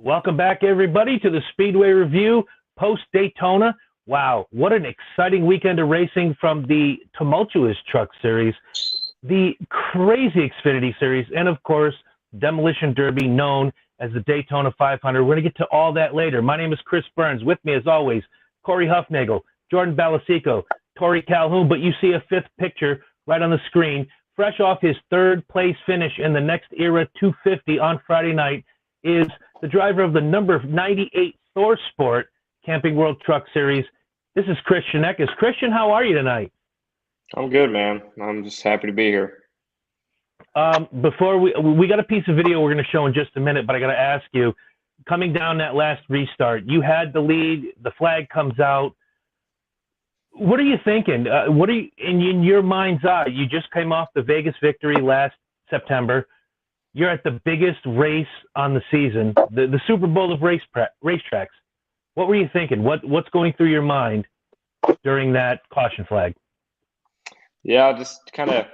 Welcome back, everybody, to the Speedway Review post-Daytona. Wow, what an exciting weekend of racing from the tumultuous Truck Series, the crazy Xfinity Series, and, of course, Demolition Derby, known as the Daytona 500. We're going to get to all that later. My name is Chris Burns. With me, as always, Corey Huffnagel, Jordan Balasico, Tori Calhoun, but you see a fifth picture right on the screen. Fresh off his third-place finish in the NextEra 250 on Friday night is the driver of the number 98 Thor Sport Camping World Truck Series. This is Christian Eckes. Christian, how are you tonight? I'm good, man. I'm just happy to be here. Before we got a piece of video we're going to show in just a minute, but I got to ask you, coming down that last restart, you had the lead, the flag comes out. What are you thinking? What are you, in your mind's eye? You just came off the Vegas victory last September. You're at the biggest race on the season, the Super Bowl of racetracks. What were you thinking? What's going through your mind during that caution flag? Yeah, just kind of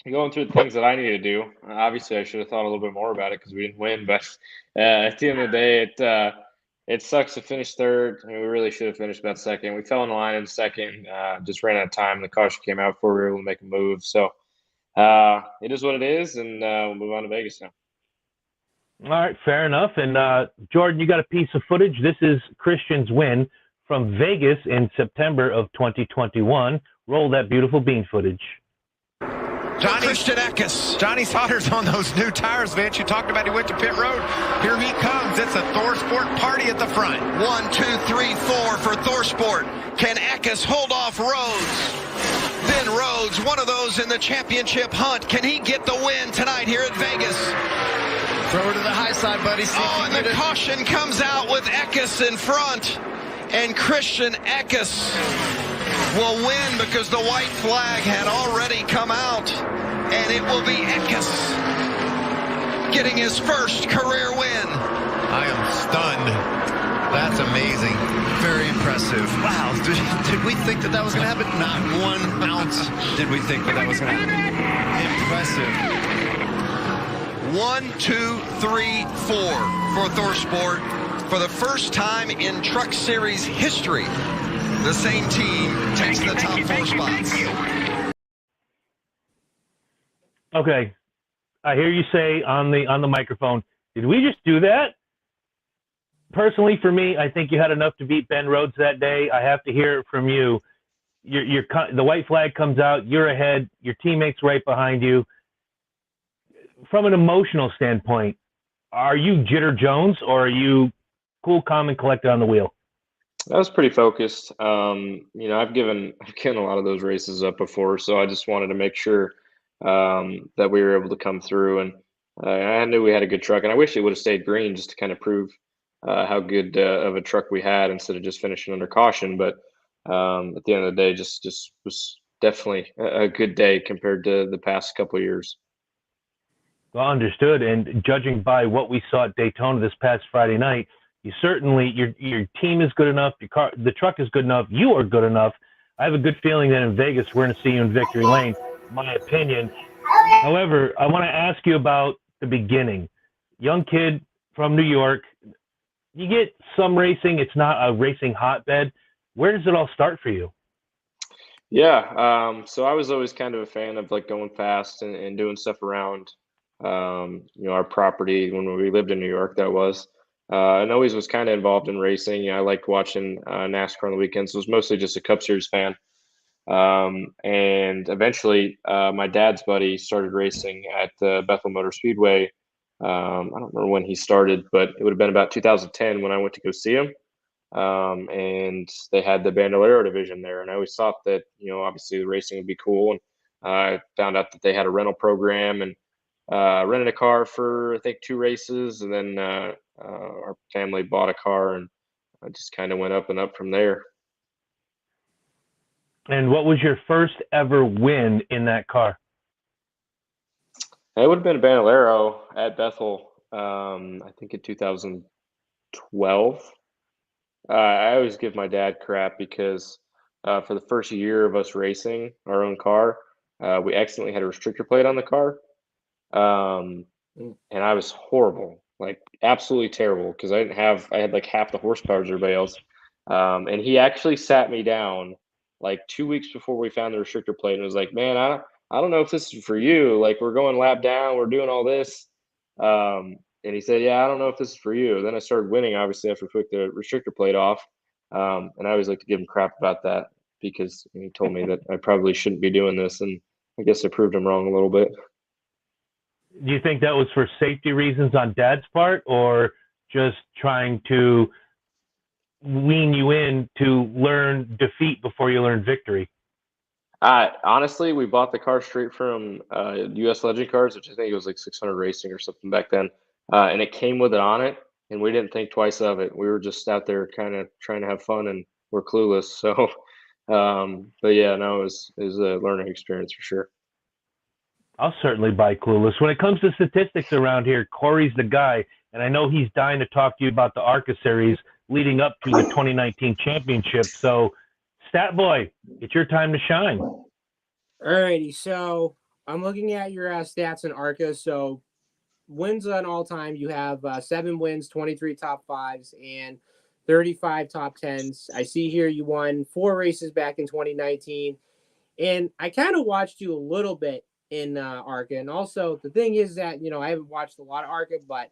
going through the things that I need to do. Obviously, I should have thought a little bit more about it because we didn't win. But at the end of the day, it sucks to finish third. I mean, we really should have finished about second. We fell in line in second, just ran out of time. The caution came out before we were able to make a move. So it is what it is, and we'll move on to Vegas now. All right, fair enough. And Jordan, you got a piece of footage. This is Christian's win from Vegas in September of 2021. Roll that beautiful bean footage. Christian Eckes. Johnny Sauter's on those new tires, Vince. You talked about he went to pit road. Here he comes. It's a Thor Sport party at the front. 1, 2, 3, 4 for Thor Sport. Can Eckes hold off Rhodes? Then Rhodes, one of those in the championship hunt. Can he get the win tonight here at Vegas? Throw her to the high side, buddy. And the caution comes out with Eckes in front. And Christian Eckes will win because the white flag had already come out. And it will be Eckes getting his first career win. I am stunned. That's amazing. Very impressive. Wow. Did we think that was going to happen? Not 1 ounce did we think that was going to happen. Impressive. 1, 2, 3, 4 for Thor Sport. For the first time in Truck Series history, the same team takes the top 4 spots. Okay, I hear you say on the microphone, did we just do that? Personally, for me, I think you had enough to beat Ben Rhodes that day. I have to hear it from you. The white flag comes out, you're ahead, your teammate's right behind you. From an emotional standpoint, are you Jitter Jones or are you cool, calm, and collected on the wheel? I was pretty focused. I've given a lot of those races up before, so I just wanted to make sure that we were able to come through. And I knew we had a good truck, and I wish it would have stayed green just to kind of prove how good of a truck we had instead of just finishing under caution. But at the end of the day, just was definitely a good day compared to the past couple of years. Well, understood. And judging by what we saw at Daytona this past Friday night, you certainly, your team is good enough, the truck is good enough, you are good enough. I have a good feeling that in Vegas we're going to see you in victory lane, my opinion. However, I want to ask you about the beginning. Young kid from New York, you get some racing, it's not a racing hotbed. Where does it all start for you? Yeah, so I was always kind of a fan of like going fast and doing stuff around our property when we lived in New York, that was. And always was kind of involved in racing. I liked watching NASCAR on the weekends. So I was mostly just a Cup Series fan. And eventually, my dad's buddy started racing at Bethel Motor Speedway. I don't remember when he started, but it would have been about 2010 when I went to go see him. And they had the Bandolero division there. And I always thought that, obviously the racing would be cool. And I found out that they had a rental program and rented a car for, I think, 2 races. And then our family bought a car, and I just kind of went up and up from there. And what was your first ever win in that car? It would have been a Bandolero at Bethel, I think in 2012. I always give my dad crap because for the first year of us racing our own car, we accidentally had a restrictor plate on the car. And I was horrible like absolutely terrible because I had like half the horsepower as everybody else. And he actually sat me down like 2 weeks before we found the restrictor plate and was like, man, I don't know if this is for you. Like, we're going lap down, we're doing all this. And he said, yeah, I don't know if this is for you. Then I started winning, obviously, after we took the restrictor plate off. And I always like to give him crap about that because he told me that I probably shouldn't be doing this. And I guess I proved him wrong a little bit. Do you think that was for safety reasons on Dad's part, or just trying to wean you in to learn defeat before you learn victory? Honestly, we bought the car straight from US Legend Cars, which I think it was like 600 Racing or something back then. And it came with it on it, and we didn't think twice of it. We were just out there kind of trying to have fun, and we're clueless. So, but yeah, no, it was a learning experience for sure. I'll certainly buy Clueless. When it comes to statistics around here, Corey's the guy, and I know he's dying to talk to you about the ARCA series leading up to the 2019 championship. So, Stat Boy, it's your time to shine. Alrighty, so I'm looking at your stats in ARCA. So, wins on all time, you have 7 wins, 23 top 5s, and 35 top 10s. I see here you won 4 races back in 2019, and I kind of watched you a little bit in ARCA. And also, the thing is that, I haven't watched a lot of ARCA, but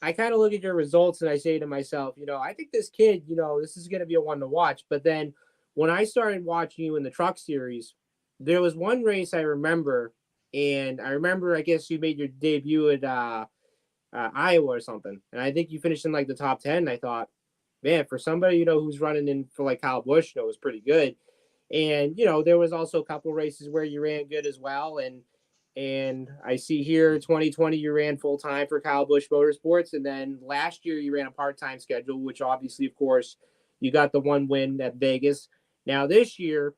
I kind of look at your results and I say to myself, I think this kid, this is going to be a one to watch. But then when I started watching you in the truck series, there was one race I remember, and I guess you made your debut at Iowa or something. And I think you finished in like the top 10. And I thought, man, for somebody, who's running in for like Kyle Busch, it was pretty good. And, there was also a couple races where you ran good as well. And I see here 2020, you ran full time for Kyle Busch Motorsports. And then last year you ran a part-time schedule, which obviously, of course, you got the one win at Vegas. Now this year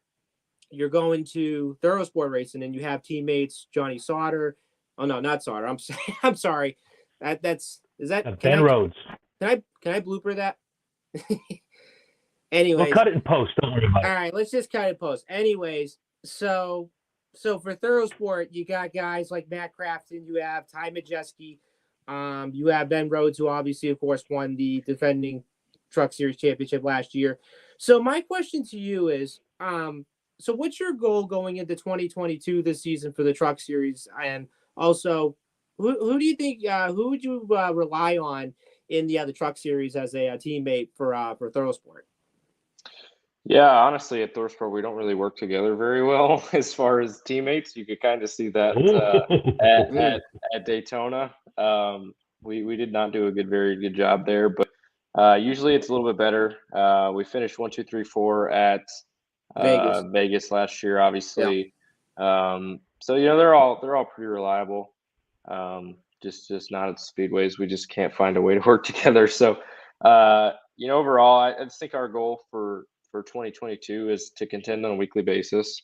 you're going to Thoroughsport Racing and you have teammates, Johnny Sauter. Oh no, not Sauter. I'm sorry. Is that Ben Rhodes. Can I blooper that? Anyways, we'll cut it in post. Don't worry about it. All right, let's just cut it in post. Anyways, so for Thoroughsport, you got guys like Matt Crafton, you have Ty Majeski, you have Ben Rhodes, who obviously, of course, won the defending Truck Series championship last year. So my question to you is, so what's your goal going into 2022 this season for the Truck Series? And also, who do you think, who would you rely on in the Truck Series as a teammate for Thoroughsport? Yeah, honestly, at Thoroughsport, we don't really work together very well as far as teammates. You could kind of see that at Daytona. We did not do a very good job there, but usually it's a little bit better. We finished 1, 2, 3, 4 at Vegas last year, obviously. Yeah. So they're all pretty reliable. Just not at the speedways. We just can't find a way to work together. So overall, I just think our goal for 2022 is to contend on a weekly basis.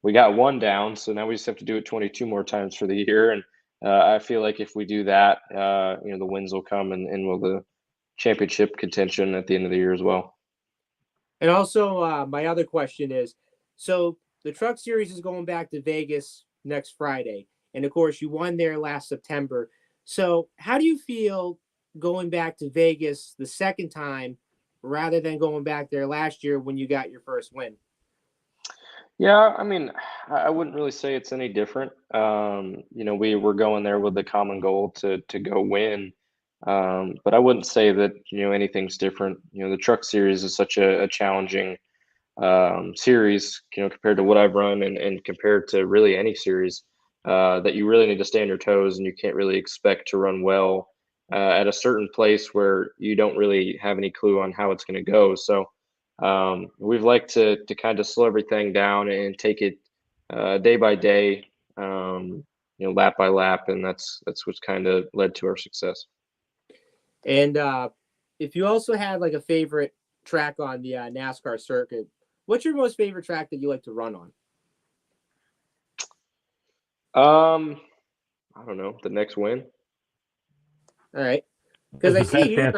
We got one down, so now we just have to do it 22 more times for the year. And I feel like if we do that, the wins will come and will the championship contention at the end of the year as well. And also, my other question is, so the Truck Series is going back to Vegas next Friday. And of course, you won there last September. So how do you feel going back to Vegas the second time rather than going back there last year when you got your first win? Yeah, I mean, I wouldn't really say it's any different. We were going there with the common goal to go win. But I wouldn't say that, anything's different. The Truck Series is such a challenging series, compared to what I've run and compared to really any series, that you really need to stay on your toes and you can't really expect to run well at a certain place where you don't really have any clue on how it's going to go. So we've liked to kind of slow everything down and take it day by day, lap by lap, and that's what's kind of led to our success. And if you also had like a favorite track on the NASCAR circuit, what's your most favorite track that you like to run on? I don't know, the next win. All right, because I see here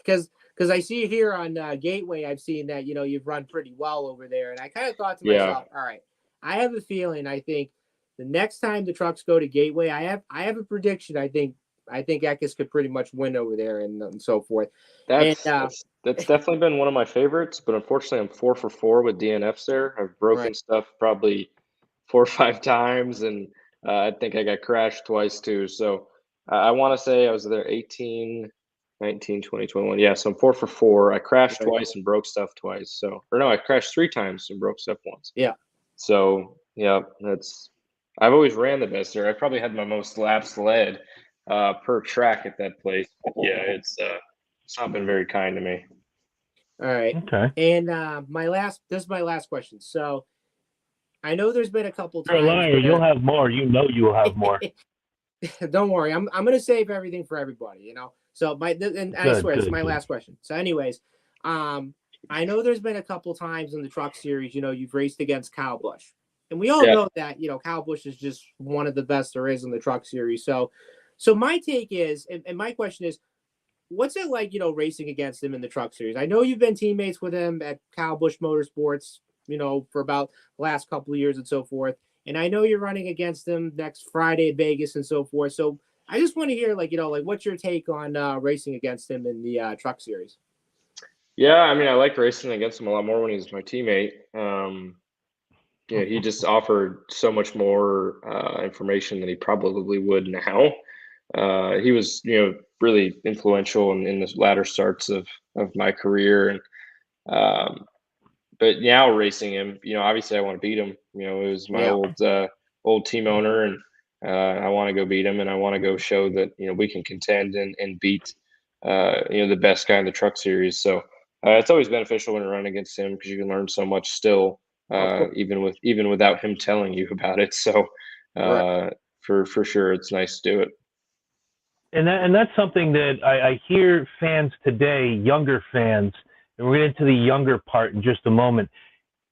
because I see here on Gateway, I've seen that you've run pretty well over there, and I kind of thought to myself, all right, I have a feeling. I think the next time the trucks go to Gateway, I have a prediction. I think I think Eckes could pretty much win over there and so forth. That's, And that's definitely been one of my favorites, but unfortunately, I'm 4 for 4 with DNFs there. I've broken Right. stuff probably 4 or 5 times, and I think I got crashed twice too. So I want to say I was there 18, 19, 20, 21. Yeah, so I'm 4 for 4. I crashed Right. twice and broke stuff twice. So, or no, I crashed 3 times and broke stuff once. Yeah. So yeah, I've always ran the best there. I probably had my most laps led per track at that place. But yeah, it's not been very kind to me. All right. Okay. And this is my last question. So I know there's been a couple You're a times liar. where You'll have more. You know you will have more. don't worry. I'm gonna save everything for everybody, you know. So I swear this is my last question. So anyways, I know there's been a couple times in the truck series, you know, you've raced against Kyle Busch. And we all know that, you know, Kyle Busch is just one of the best there is in the truck series. So my take is, and my question is, what's it like, you know, racing against him in the truck series? I know you've been teammates with him at Kyle Busch Motorsports, you know, for about the last couple of years and so forth. And I know you're running against him next Friday at Vegas and so forth. So I just want to hear, like, you know, like, what's your take on racing against him in the truck series? Yeah, I mean, I like racing against him a lot more when he was my teammate. You know, he just offered so much more information than he probably would now. He was, you know, really influential in the latter starts of my career, and but now racing him, you know, obviously I want to beat him. You know, it was my old team owner, and I want to go beat him, and I want to go show that, you know, we can contend and beat you know, the best guy in the truck series. So it's always beneficial when you run against him because you can learn so much still, even without him telling you about it. So for sure, it's nice to do it. And that's something that I hear fans today, younger fans, and we'll get into the younger part in just a moment,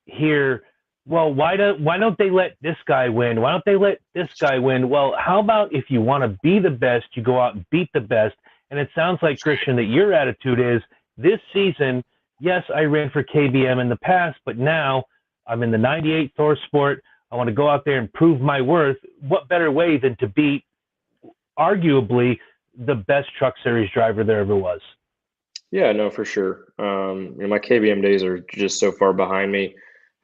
hear, well, why don't they let this guy win? Why don't they let this guy win? Well, how about if you want to be the best, you go out and beat the best? And it sounds like, Christian, that your attitude is, this season, yes, I ran for KBM in the past, but now I'm in the 98 Thor Sport. I want to go out there and prove my worth. What better way than to beat arguably the best truck series driver there ever was? Yeah, no, for sure. You know, my KBM days are just so far behind me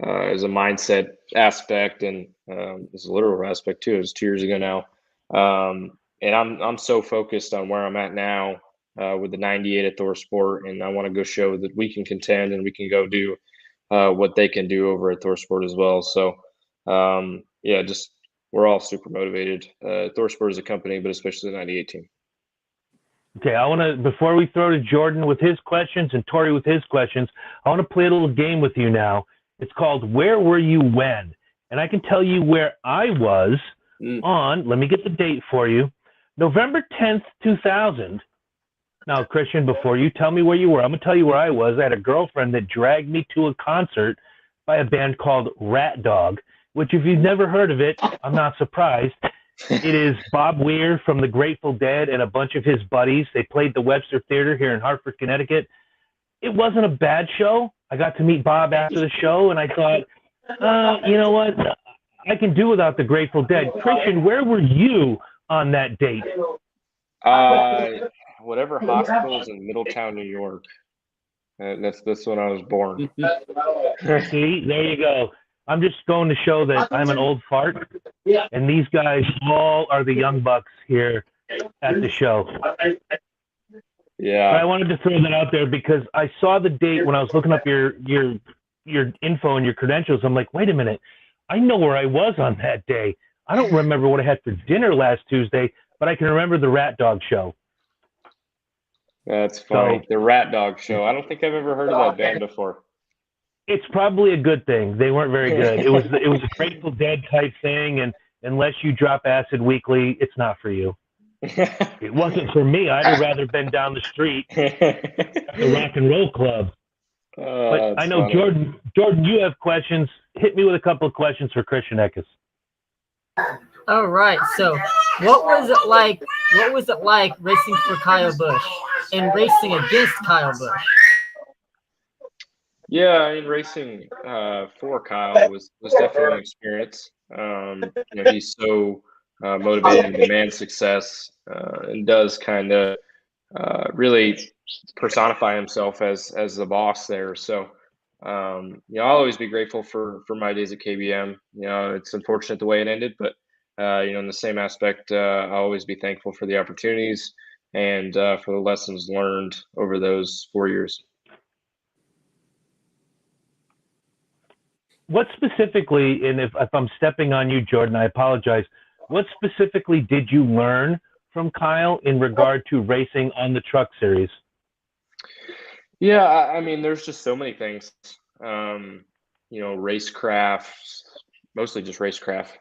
as a mindset aspect, and as a literal aspect too. It was 2 years ago now, and I'm so focused on where I'm at now with the 98 at Thor Sport, and I want to go show that we can contend and we can go do what they can do over at Thor Sport as well. So yeah, just we're all super motivated. Thor Sport is a company, but especially the 98 team. Okay, I want to, before we throw to Jordan with his questions and Tori with his questions, I want to play a little game with you now. It's called Where Were You When? And I can tell you where I was on, let me get the date for you, November 10th, 2000. Now, Christian, before you tell me where you were, I'm going to tell you where I was. I had a girlfriend that dragged me to a concert by a band called Rat Dog, which if you've never heard of it, I'm not surprised. It is Bob Weir from the Grateful Dead and a bunch of his buddies. They played the Webster Theater here in Hartford, Connecticut. It wasn't a bad show. I got to meet Bob after the show, and I thought, you know what? I can do without the Grateful Dead. Christian, where were you on that date? Whatever hospitals in Middletown, New York. That's when I was born. See, there you go. I'm just going to show that I'm an old fart, and these guys all are the young bucks here at the show. Yeah. But I wanted to throw that out there because I saw the date when I was looking up your info and your credentials. I'm like, wait a minute, I know where I was on that day. I don't remember what I had for dinner last Tuesday, but I can remember the Rat Dog show. That's funny. The Rat Dog show. I don't think I've ever heard of that band before. It's probably a good thing. They weren't very good. It was a Grateful Dead type thing, and unless you drop acid weekly, it's not for you. It wasn't for me. I'd have rather been down the street at the Rock and Roll Club. But I know, funny. Jordan, you have questions. Hit me with a couple of questions for Christian Eckes. All right. So, what was it like? What was it like racing for Kyle Busch and racing against Kyle Busch? Yeah, I mean, racing for Kyle was definitely an experience. You know, he's so motivated, demands success, and does kind of really personify himself as the boss there. So, I'll always be grateful for my days at KBM. It's unfortunate the way it ended, but in the same aspect, I'll always be thankful for the opportunities and for the lessons learned over those 4 years. What specifically, and if I'm stepping on you, Jordan, I apologize. What specifically did you learn from Kyle in regard to racing on the Truck Series? Yeah, I mean, there's just so many things. Racecraft, mostly just racecraft.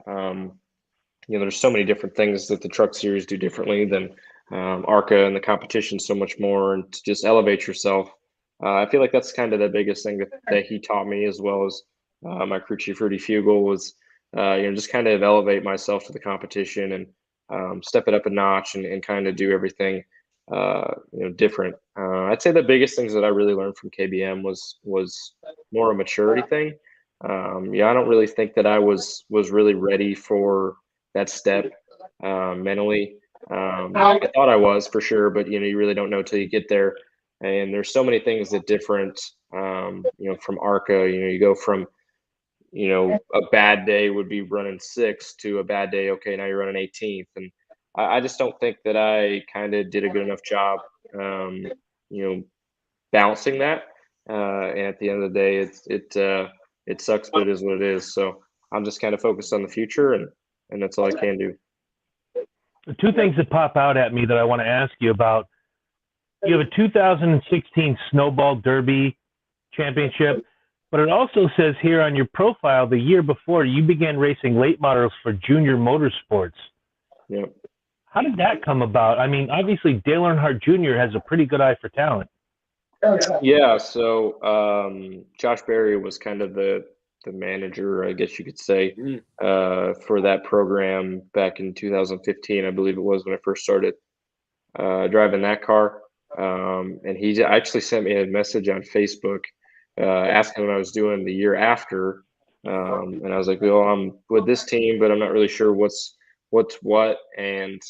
There's so many different things that the Truck Series do differently than ARCA, and the competition so much more, and to just elevate yourself. I feel like that's kind of the biggest thing that he taught me, as well as my crew chief Rudy Fugel, was just kind of elevate myself to the competition and step it up a notch and kind of do everything different. I'd say the biggest things that I really learned from KBM was more a maturity thing. I don't really think that I was really ready for that step mentally. I thought I was, for sure, but you really don't know till you get there. And there's so many things that different. From ARCA, you go from a bad day would be running 6th to a bad day, okay, now you're running 18th, and I just don't think that I kind of did a good enough job, balancing that. And at the end of the day, it sucks, but it is what it is. So I'm just kind of focused on the future, and that's all I can do. The two things that pop out at me that I want to ask you about: you have a 2016 Snowball Derby championship, but it also says here on your profile the year before you began racing late models for Junior Motorsports. Yep. How did that come about? I mean, obviously Dale Earnhardt Jr. has a pretty good eye for talent. Yeah, so Josh Berry was kind of the manager, I guess you could say, for that program back in 2015, I believe it was, when I first started driving that car. And he actually sent me a message on Facebook asking what I was doing the year after. And I was like, well, I'm with this team, but I'm not really sure what's what. And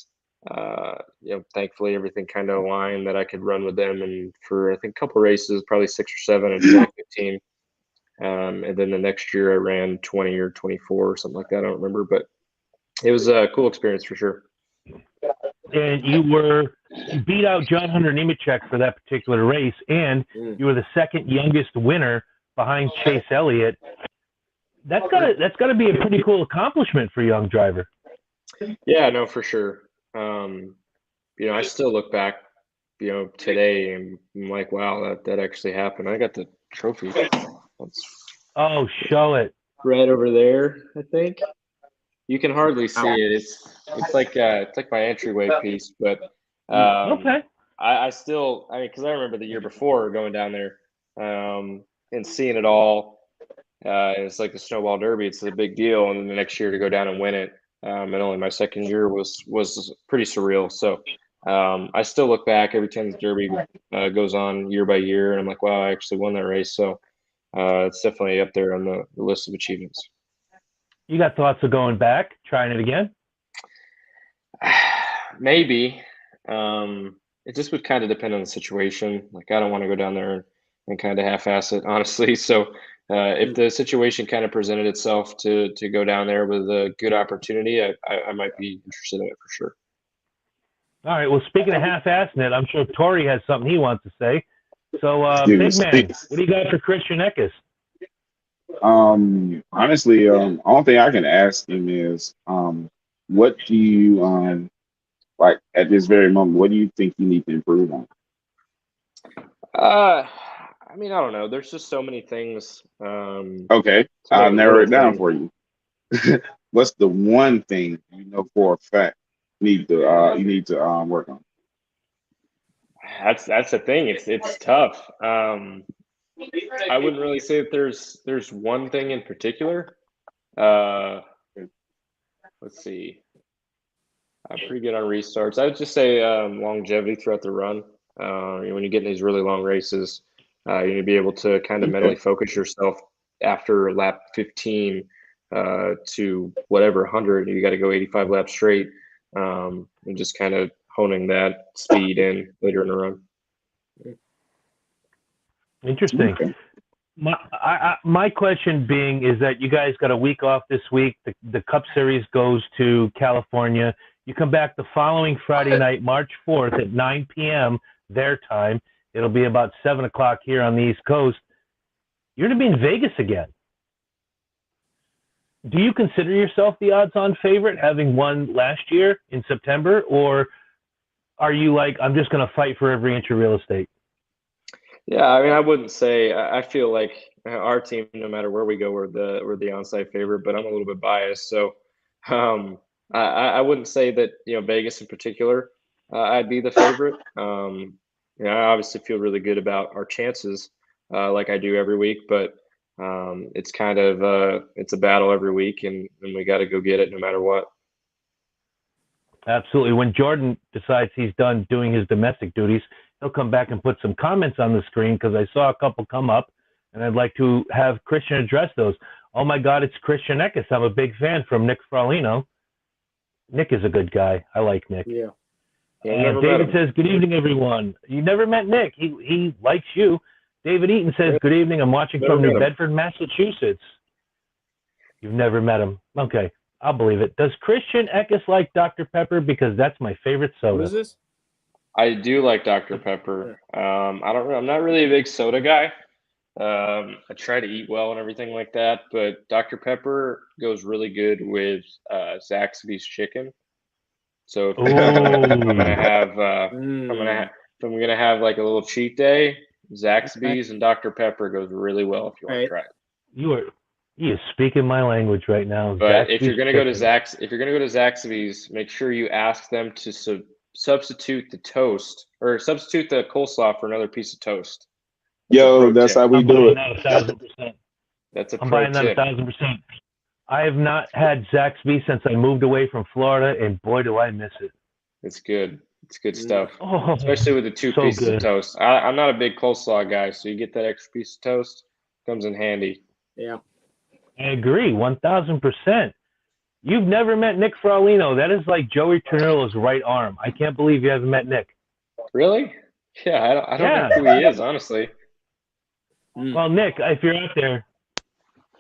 thankfully everything kind of aligned that I could run with them. And for, I think, a couple races, probably 6 or 7 in 2015. And then the next year I ran 20 or 24 or something like that. I don't remember, but it was a cool experience for sure. And you beat out John Hunter Nemechek for that particular race, and you were the second youngest winner behind Chase Elliott. That's gotta be a pretty cool accomplishment for a young driver. Yeah, no, for sure. I still look back, today, and I'm like, wow, that actually happened. I got the trophy. Oh, show it. Right over there, I think. You can hardly see it. It's like my entryway piece, but okay. I still, because I remember the year before going down there and seeing it all. And it's like the Snowball Derby. It's a big deal, and then the next year to go down and win it, and only my second year was pretty surreal. So I still look back every time the Derby goes on year by year, and I'm like, wow, I actually won that race. So it's definitely up there on the list of achievements. You got thoughts of going back, trying it again? Maybe. It just would kind of depend on the situation. Like, I don't want to go down there and kind of half-ass it, honestly. So if the situation kind of presented itself to go down there with a good opportunity, I might be interested in it for sure. All right. Well, speaking of half-assing it, I'm sure Tori has something he wants to say. So, big man, what do you got for Christian Eckes? Honestly, only thing I can ask him is, what do you like at this very moment? What do you think you need to improve on? I don't know. There's just so many things. Okay, I'll narrow it down for you. What's the one thing you know for a fact you need to work on? That's the thing. It's tough. I wouldn't really say that there's one thing in particular. Let's see. I'm pretty good on restarts. I would just say longevity throughout the run. When you get in these really long races, you need to be able to kind of mentally focus yourself after lap 15 to whatever 100. You got to go 85 laps straight, and just kind of honing that speed in later in the run. Interesting. Okay. My question being is that you guys got a week off this week. The Cup Series goes to California. You come back the following Friday night, March 4th at 9 p.m. their time. It'll be about 7 o'clock here on the East Coast. You're going to be in Vegas again. Do you consider yourself the odds-on favorite, having won last year in September, or are you like, I'm just going to fight for every inch of real estate? Yeah, I mean, I wouldn't say. I feel like our team, no matter where we go, we're the on-site favorite. But I'm a little bit biased, so I wouldn't say that Vegas in particular. I'd be the favorite. I obviously feel really good about our chances, like I do every week. But it's kind of it's a battle every week, and we got to go get it no matter what. Absolutely. When Jordan decides he's done doing his domestic duties, he'll come back and put some comments on the screen, because I saw a couple come up, and I'd like to have Christian address those. Oh, my God, it's Christian Eckes. I'm a big fan from Nick Fraulino. Nick is a good guy. I like Nick. Yeah. David says, good evening, everyone. You never met Nick. He likes you. David Eaton says, good evening. I'm watching from New Bedford, Massachusetts. You've never met him. Okay, I'll believe it. Does Christian Eckes like Dr. Pepper? Because that's my favorite soda. What is this? I do like Dr. Pepper. I'm not really a big soda guy. I try to eat well and everything like that, but Dr. Pepper goes really good with Zaxby's chicken. So if I'm gonna have like a little cheat day, Zaxby's and Dr. Pepper goes really well if you want to try it. You are speaking my language right now. But Zaxby's if you're gonna go to Zaxby's, make sure you ask them to substitute the toast, or substitute the coleslaw for another piece of toast. That's how we do it. 1,000%. That's a I'm pro buying that tip. 1,000%. I have not had Zaxby's since I moved away from Florida, and boy, do I miss it. It's good. It's good stuff, Oh, especially with the two so pieces good. of toast. I'm not a big coleslaw guy, so you get that extra piece of toast, comes in handy. Yeah. I agree, 1,000%. You've never met Nick Fraulino. That is like Joey Ternullo's right arm. I can't believe you haven't met Nick. Really? Yeah, I don't know who he is, honestly. Well, Nick, if you're out there,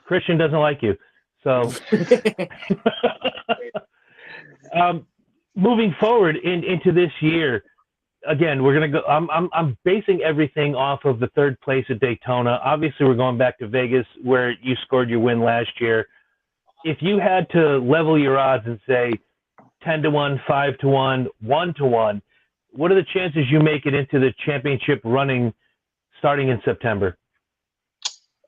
Christian doesn't like you. So, moving forward into this year, again, we're gonna go. I'm basing everything off of the third place at Daytona. Obviously, we're going back to Vegas, where you scored your win last year. If you had to level your odds and say 10-1, 5-1, 1-1, what are the chances you make it into the championship running starting in September?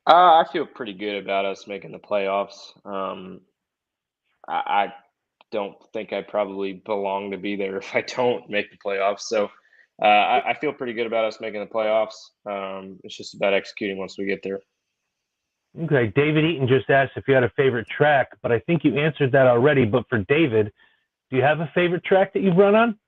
I feel pretty good about us making the playoffs. I don't think I probably belong to be there if I don't make the playoffs. So I feel pretty good about us making the playoffs. It's just about executing once we get there. Okay, David Eaton just asked if you had a favorite track, but I think you answered that already. But for David, do you have a favorite track that you've run on?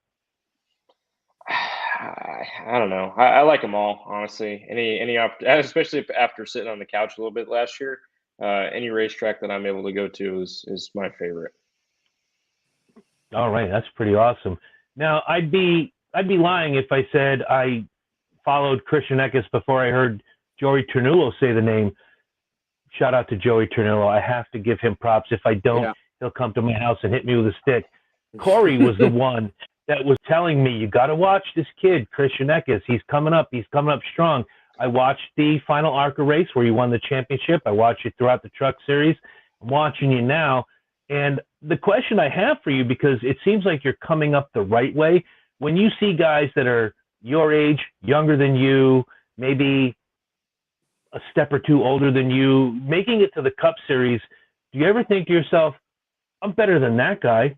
I don't know. I like them all, honestly. Any especially after sitting on the couch a little bit last year. Any racetrack that I'm able to go to is my favorite. All right, that's pretty awesome. Now, I'd be lying if I said I followed Christian Eckes before I heard Joey Ternullo say the name. Shout out to Joey Ternullo. I have to give him props. If I don't, he'll come to my house and hit me with a stick. Corey was the one that was telling me, you got to watch this kid, Christian Eckes. He's coming up strong. I watched the final ARCA race where you won the championship. I watched you throughout the truck series. I'm watching you now. And the question I have for you, because it seems like you're coming up the right way, when you see guys that are your age, younger than you, maybe a step or two older than you, making it to the Cup Series, do you ever think to yourself, I'm better than that guy.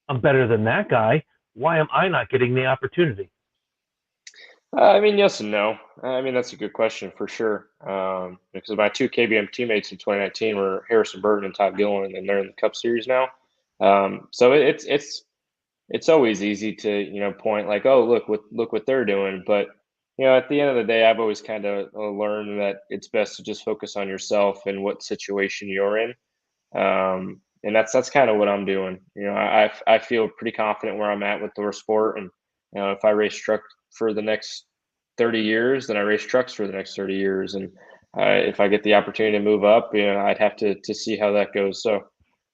I'm better than that guy. Why am I not getting the opportunity? I mean, yes and no. I mean, that's a good question for sure. Because my two KBM teammates in 2019 were Harrison Burton and Todd Gilliland, and they're in the Cup Series now. So it's always easy to point like, oh, look what they're doing. But at the end of the day, I've always kind of learned that it's best to just focus on yourself and what situation you're in. And that's kind of what I'm doing. I feel pretty confident where I'm at with the sport, and if I race truck for the next 30 years, then I race trucks for the next 30 years, and if I get the opportunity to move up, I'd have to see how that goes. So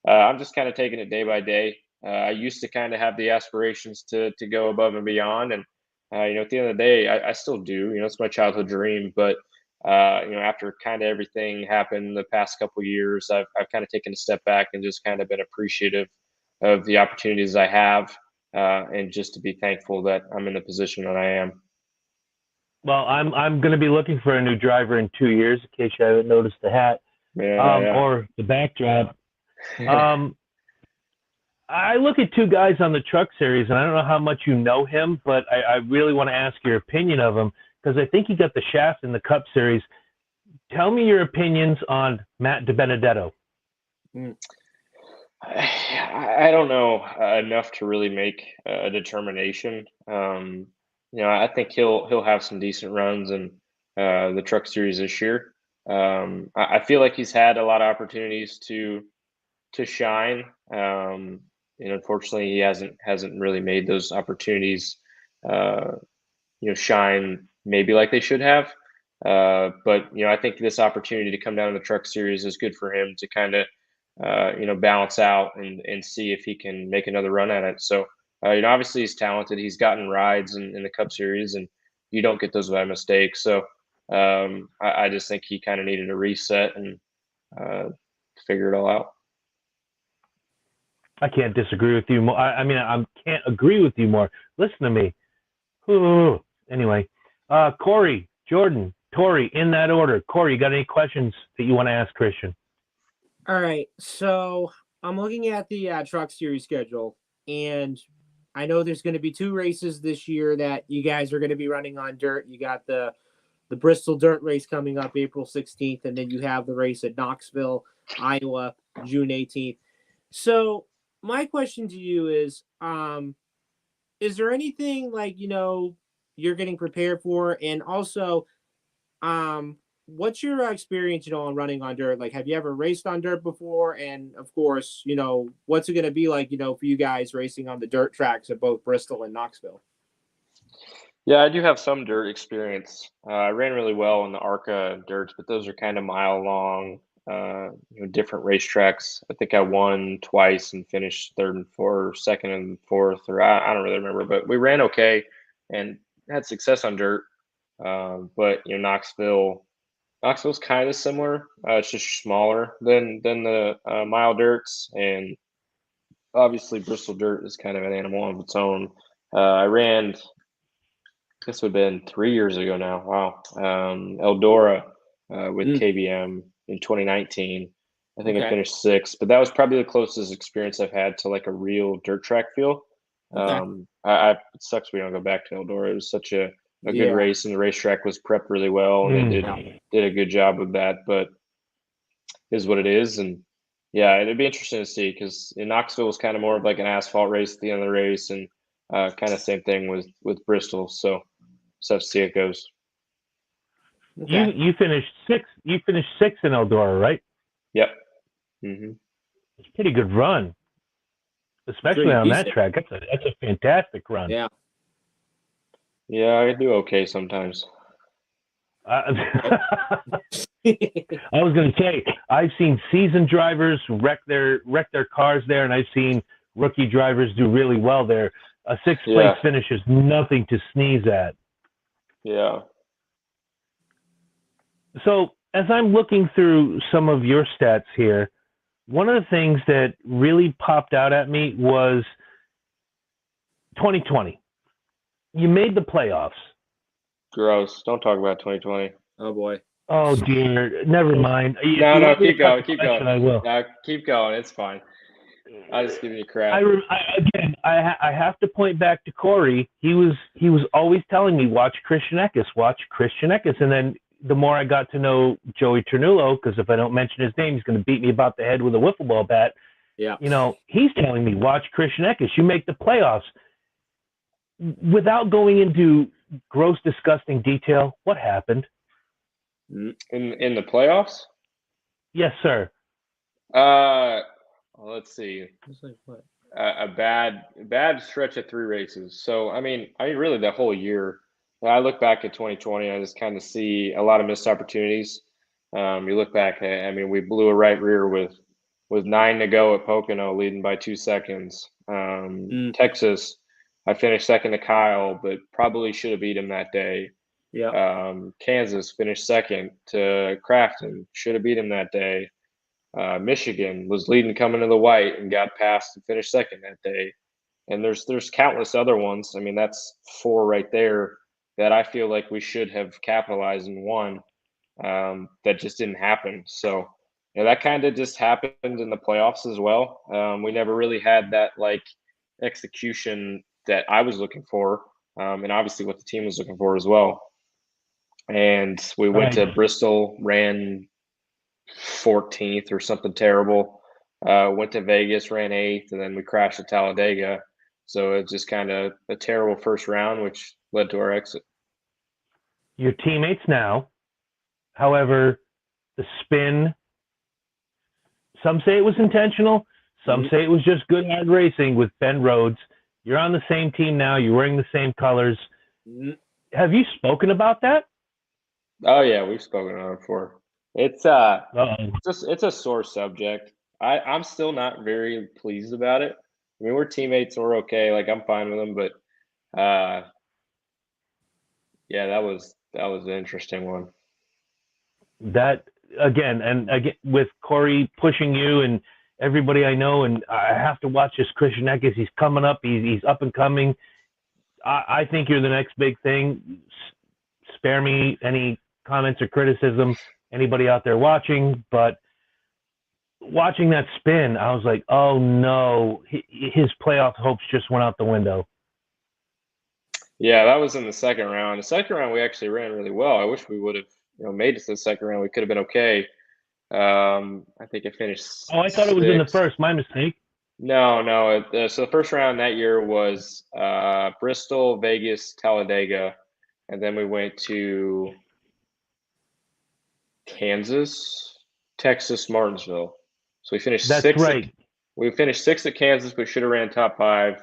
I'm just kind of taking it day by day. I used to kind of have the aspirations to go above and beyond, and at the end of the day, I still do. It's my childhood dream, but after kind of everything happened the past couple of years, I've kind of taken a step back and just kind of been appreciative of the opportunities I have, and just to be thankful that I'm in the position that I am. Well, I'm going to be looking for a new driver in 2 years, in case you haven't noticed the hat or the backdrop. I look at two guys on the Truck Series, and I don't know how much you know him, but I really want to ask your opinion of him, because I think he got the shaft in the Cup Series. Tell me your opinions on Matt Benedetto. I don't know enough to really make a determination. I think he'll have some decent runs in the Truck Series this year. I feel like he's had a lot of opportunities to shine. Unfortunately, he hasn't really made those opportunities shine maybe like they should have. But I think this opportunity to come down to the Truck Series is good for him to kind of balance out and see if he can make another run at it. So obviously he's talented. He's gotten rides in the Cup Series, and you don't get those by mistake. So I just think he kind of needed a reset and figure it all out. I can't disagree with you more. I can't agree with you more. Listen to me. Ooh. Anyway, Corey, Jordan, Tori, in that order. Corey, you got any questions that you want to ask Christian? All right. So I'm looking at the Truck Series schedule, and I know there's going to be 2 races this year that you guys are going to be running on dirt. You got the Bristol Dirt Race coming up April 16th, and then you have the race at Knoxville, Iowa, June 18th. So my question to you is there anything you're getting prepared for? And also, what's your experience, on running on dirt? Like, have you ever raced on dirt before? And of course, what's it going to be like, for you guys racing on the dirt tracks at both Bristol and Knoxville? Yeah, I do have some dirt experience. I ran really well in the ARCA dirts, but those are kind of mile long, different racetracks. I think I won twice and finished third and fourth, second and fourth, or I don't really remember, but we ran okay and had success on dirt. But Knoxville's kind of similar. It's just smaller than the mile dirts, and obviously Bristol dirt is kind of an animal of its own. I ran, I guess it would have been 3 years ago now. Wow. Eldora with KBM in 2019. I think I finished 6th, but that was probably the closest experience I've had to like a real dirt track feel. It sucks we don't go back to Eldora. It was such a good race, and the racetrack was prepped really well, and they did a good job with that, but it is what it is. And yeah, it'd be interesting to see, because in Knoxville was kind of more of like an asphalt race at the end of the race, and kind of same thing with Bristol. So have to see how it goes. Okay. You finished 6th. You finished 6th in Eldora, right? Yep. Mm-hmm. It's a pretty good run, especially on that track. That's a fantastic run. Yeah. Yeah, I do okay sometimes. I was going to say, I've seen seasoned drivers wreck their cars there, and I've seen rookie drivers do really well there. A 6th place finish is nothing to sneeze at. Yeah. So as I'm looking through some of your stats here, one of the things that really popped out at me was 2020. You made the playoffs. Gross. Don't talk about 2020. Oh, boy. Oh, dear. Never mind. No, keep going. Keep going. I will. No, keep going. It's fine. I just give you crap. I have to point back to Corey. He was always telling me, watch Christian Eckes. And then the more I got to know Joey Ternullo, because if I don't mention his name, he's going to beat me about the head with a wiffle ball bat. Yeah. He's telling me, watch Christian Eckes. You make the playoffs. Without going into gross, disgusting detail, what happened? In the playoffs? Yes, sir. Let's see. It's like what? A bad stretch of 3 races. So I mean really the whole year. When I look back at 2020, I just kind of see a lot of missed opportunities. You look back, we blew a right rear with 9 to go at Pocono, leading by 2 seconds. Texas, I finished second to Kyle, but probably should have beat him that day. Yeah. Kansas finished second to Crafton, should have beat him that day. Michigan was leading coming to the white and got past and finished second that day. And there's countless other ones. I mean, that's 4 right there that I feel like we should have capitalized and won. That just didn't happen. So, that kind of just happened in the playoffs as well. We never really had that like execution that I was looking for, and obviously what the team was looking for as well. And we went to Bristol, ran 14th or something terrible. Went to Vegas, ran 8th, and then we crashed at Talladega. So it's just kind of a terrible first round, which led to our exit. Your teammates now, however, the spin, some say it was intentional, some say it was just good hard racing with Ben Rhodes. You're on the same team now. You're wearing the same colors. Have you spoken about that? Oh, yeah, we've spoken about it before. It's it's a sore subject. I'm still not very pleased about it. I mean, we're teammates, we're okay. Like, I'm fine with them, but yeah, that was an interesting one. That again with Corey pushing you and everybody I know, and I have to watch this Christian Eckes. He's coming up. He's up and coming. I think you're the next big thing. Spare me any comments or criticism, anybody out there watching, but watching that spin, I was like, oh no, his playoff hopes just went out the window. Yeah, that was in the second round. The second round, we actually ran really well. I wish we would have made it to the second round. We could have been okay. I think it finished. Oh, I thought it was in the first. My mistake. No. So the first round that year was Bristol, Vegas, Talladega, and then we went to Kansas, Texas, Martinsville. So we finished sixth. Right. We finished 6th at Kansas, but should have ran top 5.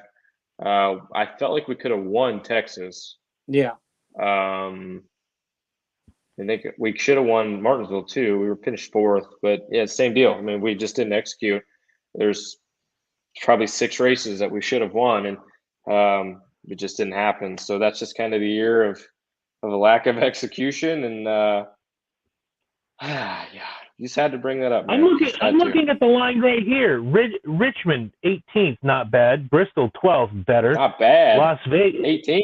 I felt like we could have won Texas. Yeah. I think we should have won Martinsville too. We were finished 4th, but yeah, same deal. I mean, we just didn't execute. There's probably 6 races that we should have won, and it just didn't happen. So that's just kind of the year of a lack of execution, and yeah, you just had to bring that up, man. I'm looking at the line right here. Richmond 18th, not bad. Bristol 12th, better. Not bad. Las Vegas 18th.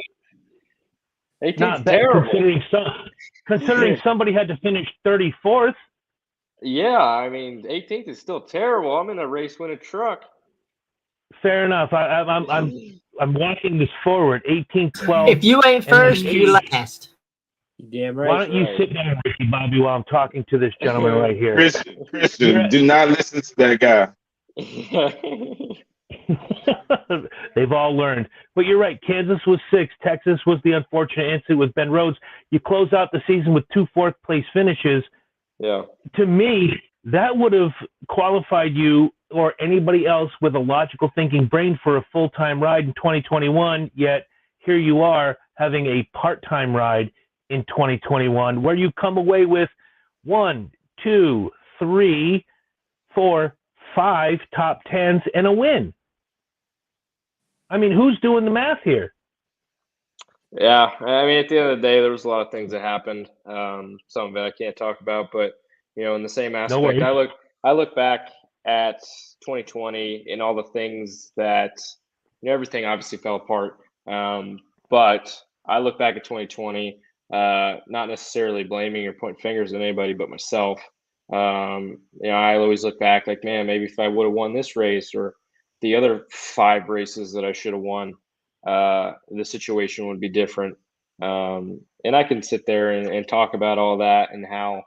18th, not bad, terrible. Considering somebody had to finish 34th. Yeah, I mean 18th is still terrible. I'm in a race winning truck. Fair enough. I'm walking this forward. 18th, 12th. If you ain't first, you last. Damn right. Why don't you sit down, Ricky Bobby, while I'm talking to this gentleman right here? Christian, do not listen to that guy. They've all learned. But you're right. Kansas was 6th. Texas was the unfortunate incident with Ben Rhodes. You close out the season with 2 4th-place finishes. Yeah. To me, that would have qualified you or anybody else with a logical thinking brain for a full-time ride in 2021, yet here you are having a part-time ride in 2021, where you come away with 1, 2, 3, 4, 5 top 10s and a win. I mean, who's doing the math here? Yeah, I mean, at the end of the day, there was a lot of things that happened. Some of it I can't talk about, but in the same aspect, I look back at 2020 and all the things that everything obviously fell apart. But I look back at 2020. Not necessarily blaming or pointing fingers at anybody but myself. I always look back like, man, maybe if I would have won this race or the other 5 races that I should have won, the situation would be different. And I can sit there and talk about all that and how,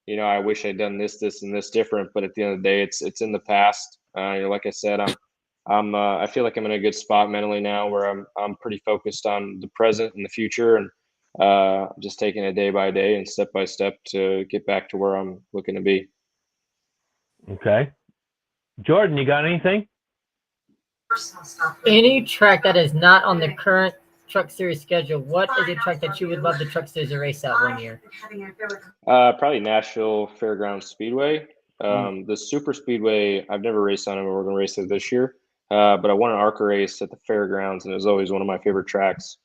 I wish I'd done this, and this different. But at the end of the day, it's in the past. Like I said, I feel like I'm in a good spot mentally now, where I'm pretty focused on the present and the future, and just taking it day by day and step by step to get back to where I'm looking to be. Okay. Jordan, you got anything? Any track that is not on the current Truck Series schedule, what is a track that you would love the Truck Series to race at one year? Probably Nashville Fairgrounds Speedway. The Super Speedway, I've never raced on it, but we're going to race it this year. But I won an ARCA race at the fairgrounds, and it was always one of my favorite tracks.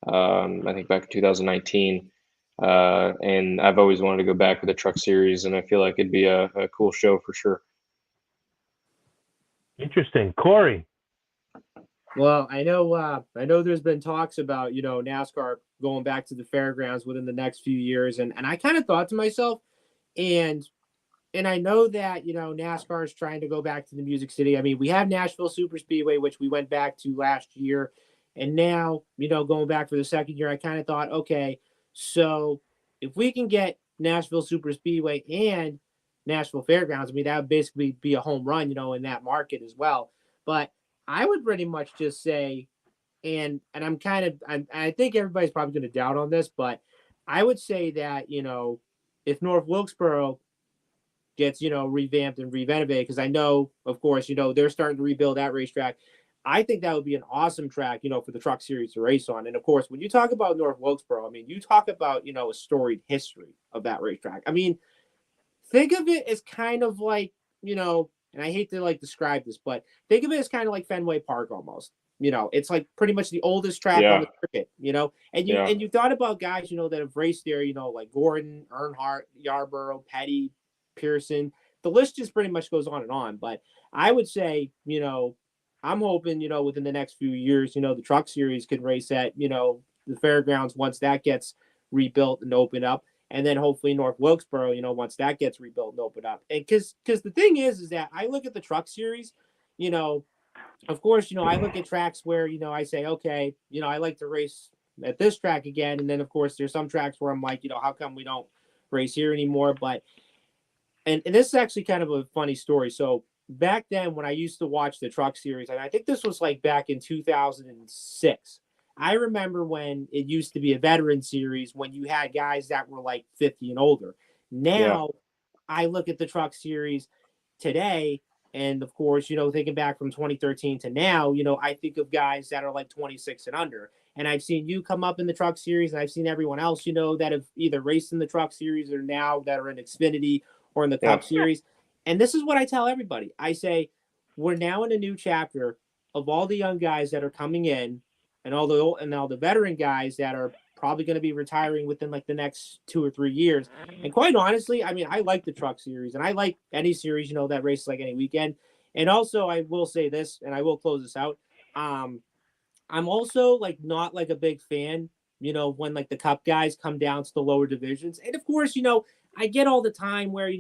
I think back in 2019. And I've always wanted to go back with the Truck Series, and I feel like it'd be a cool show for sure. Interesting. Corey. Well, I know there's been talks about, NASCAR going back to the fairgrounds within the next few years. And I kind of thought to myself, and I know that, NASCAR is trying to go back to the Music City. I mean, we have Nashville Super Speedway, which we went back to last year. And now, going back for the second year, I kind of thought, okay, so if we can get Nashville Super Speedway and Nashville Fairgrounds, I mean, that would basically be a home run, in that market as well. But I would pretty much just say, and I think everybody's probably going to doubt on this, but I would say that, if North Wilkesboro gets, revamped and renovated, because I know, of course, they're starting to rebuild that racetrack. I think that would be an awesome track, for the Truck Series to race on. And of course, when you talk about North Wilkesboro, I mean, you talk about, a storied history of that racetrack. I mean, think of it as kind of like, and I hate to describe this, but think of it as kind of like Fenway Park almost. It's like pretty much the oldest track on the circuit, and you thought about guys, that have raced there, like Gordon, Earnhardt, Yarborough, Petty, Pearson. The list just pretty much goes on and on. But I would say, I'm hoping, within the next few years, the Truck Series could race at, the fairgrounds once that gets rebuilt and opened up. And then hopefully North Wilkesboro, once that gets rebuilt and opened up. And because the thing is that I look at the Truck Series, of course, I look at tracks where, I say, okay, I like to race at this track again. And then, of course, there's some tracks where I'm like, how come we don't race here anymore? But, and this is actually kind of a funny story. So back then when I used to watch the Truck Series, and I think this was back in 2006, I remember when it used to be a veteran series when you had guys that were 50 and older. Now I look at the Truck Series today, and of course, thinking back from 2013 to now, I think of guys that are 26 and under. And I've seen you come up in the Truck Series, and I've seen everyone else, that have either raced in the Truck Series or now that are in Xfinity or in the Cup Series. And this is what I tell everybody. I say, we're now in a new chapter of all the young guys that are coming in, and all the veteran guys that are probably going to be retiring within the next 2 or 3 years. And quite honestly, I mean, I like the Truck Series, and I like any series, that races any weekend. And also, I will say this, and I will close this out. I'm also not a big fan, when the Cup guys come down to the lower divisions. And of course, I get all the time where,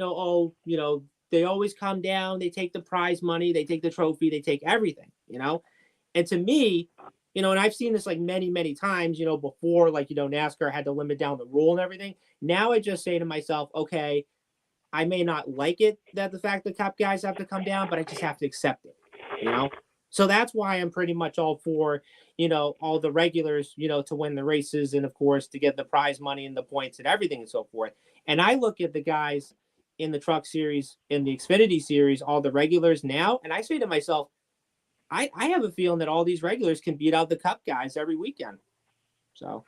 they always come down, they take the prize money, they take the trophy, they take everything, And to me, and I've seen this many, many times, before, NASCAR had to limit down the rule and everything. Now I just say to myself, okay, I may not like it that the fact that Cup guys have to come down, but I just have to accept it, So that's why I'm pretty much all for, all the regulars, to win the races and, of course, to get the prize money and the points and everything and so forth. And I look at the guys in the Truck Series, in the Xfinity Series, all the regulars now, and I say to myself, I have a feeling that all these regulars can beat out the Cup guys every weekend. So,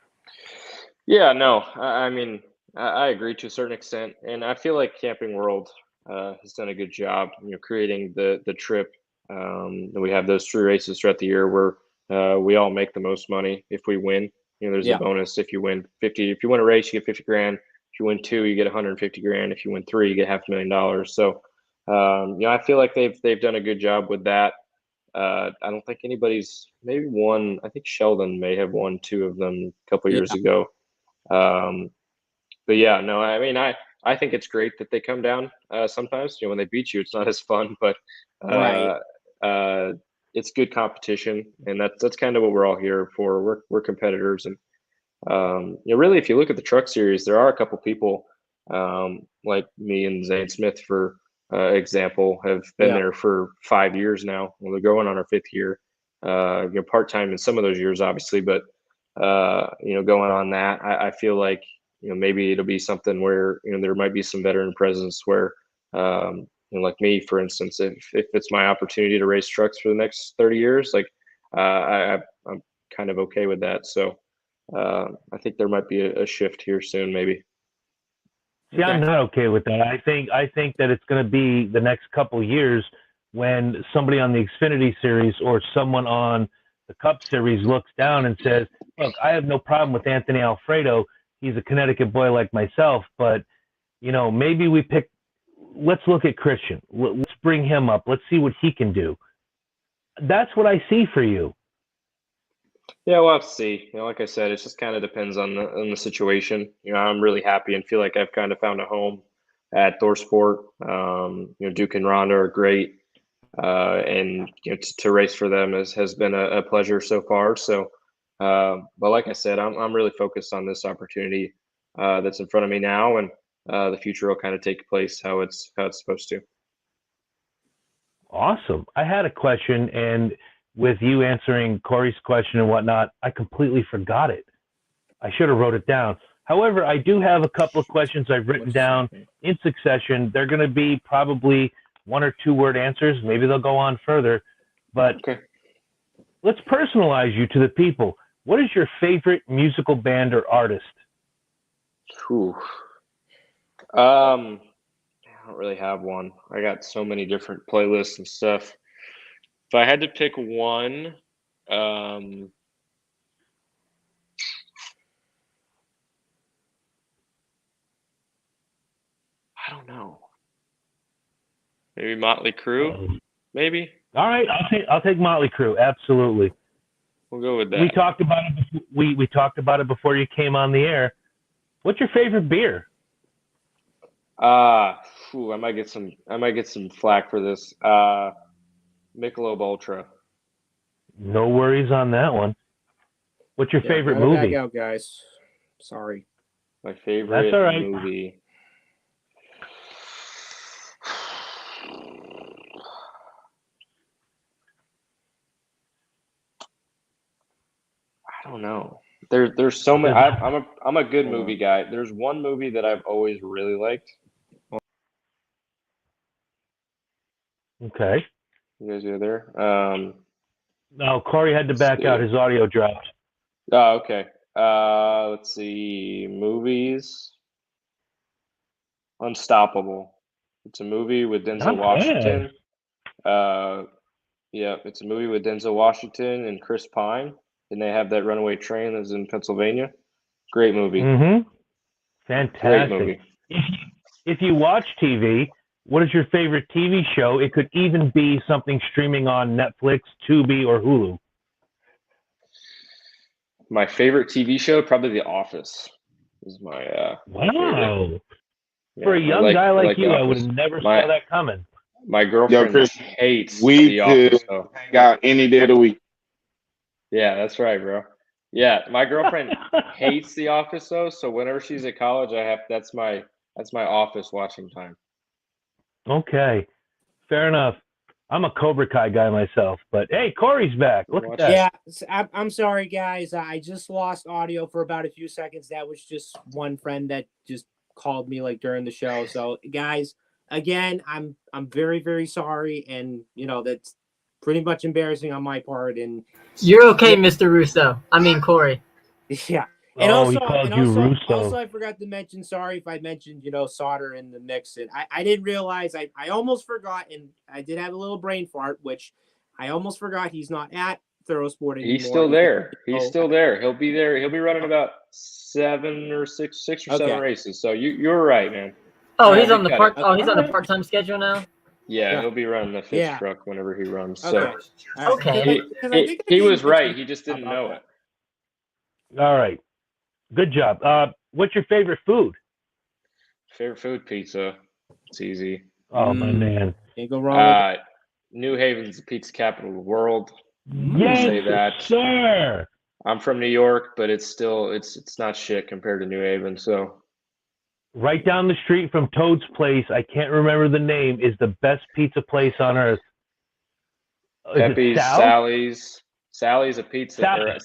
yeah, no, I mean, I agree to a certain extent, and I feel like Camping World has done a good job, creating the trip. And we have those 3 races throughout the year where we all make the most money if we win. There's a bonus if you win 50. If you win a race, you get 50 grand. If you win 2, you get 150 grand. If you win 3, you get $500,000. So, I feel like they've done a good job with that. I don't think anybody's maybe won. I think Sheldon may have won 2 of them a couple years ago. But yeah, no, I mean, I think it's great that they come down sometimes. When they beat you, it's not as fun, but it's good competition, and that's kind of what we're all here for. We're competitors, and really, if you look at the Truck Series, there are a couple people like me and Zane Smith, for example, have been there for 5 years now. Well, they're going on our 5th year. Part-time in some of those years, obviously, but going on that, I feel like maybe it'll be something where there might be some veteran presence where like me, for instance, if it's my opportunity to race trucks for the next 30 years, like I'm kind of okay with that. So I think there might be a shift here soon, maybe. See, I'm not okay with that. I think that it's going to be the next couple years when somebody on the Xfinity Series or someone on the Cup Series looks down and says, "Look, I have no problem with Anthony Alfredo. He's a Connecticut boy like myself, but maybe let's look at Christian. Let's bring him up. Let's see what he can do." That's what I see for you. Yeah, we'll have to see. Like I said, it just kind of depends on the situation. I'm really happy and feel like I've kind of found a home at ThorSport. Duke and Rhonda are great, and to race for them has been a pleasure so far. So, but like I said, I'm really focused on this opportunity that's in front of me now, and the future will kind of take place how it's supposed to. Awesome. I had a question, and with you answering Corey's question and whatnot, I completely forgot it. I should have wrote it down. However, I do have a couple of questions I've written down in succession. They're going to be probably 1 or 2 word answers. Maybe they'll go on further. But let's personalize you to the people. What is your favorite musical band or artist? I don't really have one. I got so many different playlists and stuff. If I had to pick one, I don't know. Maybe Motley Crue. Maybe. All right, I'll take Motley Crue. Absolutely. We'll go with that. We talked about it. We talked about it before you came on the air. What's your favorite beer? I might get some flack for this. Michelob Ultra. No worries on that one. What's your favorite movie? Back out, guys. Sorry. My favorite That's all right. movie. I don't know. There's so many. I'm a good movie guy. There's one movie that I've always really liked. Okay. You guys are there? No, Corey had to back out. His audio dropped. Oh, okay. Let's see. Movies. Unstoppable. It's a movie with Denzel Washington. Yeah, it's a movie with Denzel Washington and Chris Pine. And they have that runaway train that's in Pennsylvania. Great movie. Mm-hmm. Fantastic. Great movie. If you watch TV, what is your favorite TV show? It could even be something streaming on Netflix, Tubi, or Hulu. My favorite TV show, probably The Office, is my wow. Favorite. For a young guy like you, I would have never saw that coming. My girlfriend hates The Office. Got any day of the week. Yeah, that's right, bro. Yeah, my girlfriend hates The Office though, so whenever she's at college, that's my Office watching time. Okay, fair enough. I'm a Cobra Kai guy myself, but hey, Corey's back. Look at that. Yeah, I'm sorry, guys. I just lost audio for about a few seconds. That was just one friend that just called me like during the show. So, guys, again, I'm very, very sorry, and that's pretty much embarrassing on my part. And you're okay, Mr. Russo. I mean, Corey. Yeah. And he called you Russo. Also, I forgot to mention, sorry if I mentioned, Sauter in the mix. And I didn't realize, I almost forgot, and I did have a little brain fart, which I almost forgot he's not at ThorSport anymore. He's still there. He's still there. He'll be there. He'll be running about 6 or 7 races. So you're right, man. Oh, he's on the he's on the part-time schedule now? Yeah, he'll be running the fifth truck whenever he runs. So okay. He was right. He just didn't know it. All right. Good job. What's your favorite food? Favorite food, pizza. It's easy. Oh, my man. Can't go wrong with New Haven's the pizza capital of the world. Yes, say that. Sir. I'm from New York, but it's not shit compared to New Haven. So right down the street from Toad's place, I can't remember the name, is the best pizza place on earth. Pepe's, Sally's a pizza.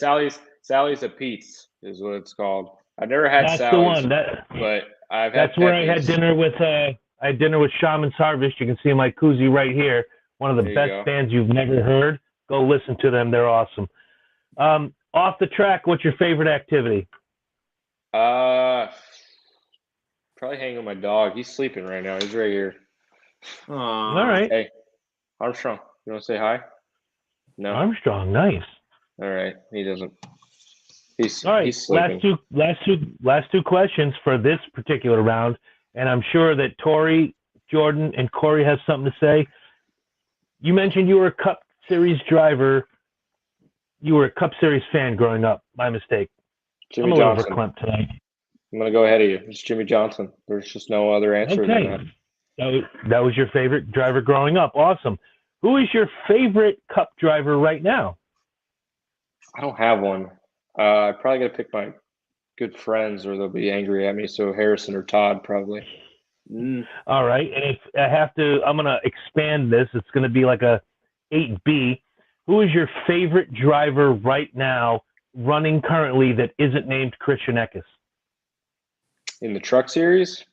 Sally's a Pete's is what it's called. I've never had That's Sally's, the one. but I've had. That's where I had dinner with. I had dinner with Shaman's Harvest. You can see my koozie right here. One of the best bands you've never heard. Go listen to them. They're awesome. Off the track, what's your favorite activity? Probably hanging with my dog. He's sleeping right now. He's right here. All right. Hey, Armstrong, you want to say hi? No. Armstrong, nice. All right. He doesn't. All right. He's sleeping. Last two questions for this particular round, and I'm sure that Tori, Jordan, and Corey have something to say. You mentioned you were a Cup Series driver. You were a Cup Series fan growing up. My mistake. Jimmy I'm a Johnson. little verklempt tonight. I'm going to go ahead of you. It's Jimmy Johnson. There's just no other answer than that. That was your favorite driver growing up. Awesome. Who is your favorite Cup driver right now? I don't have one. I probably got to pick my good friends or they'll be angry at me. So Harrison or Todd probably. All right. And if I have to, I'm going to expand this. It's going to be like a 8B. Who is your favorite driver right now running currently that isn't named Christian Eckes? In the truck series?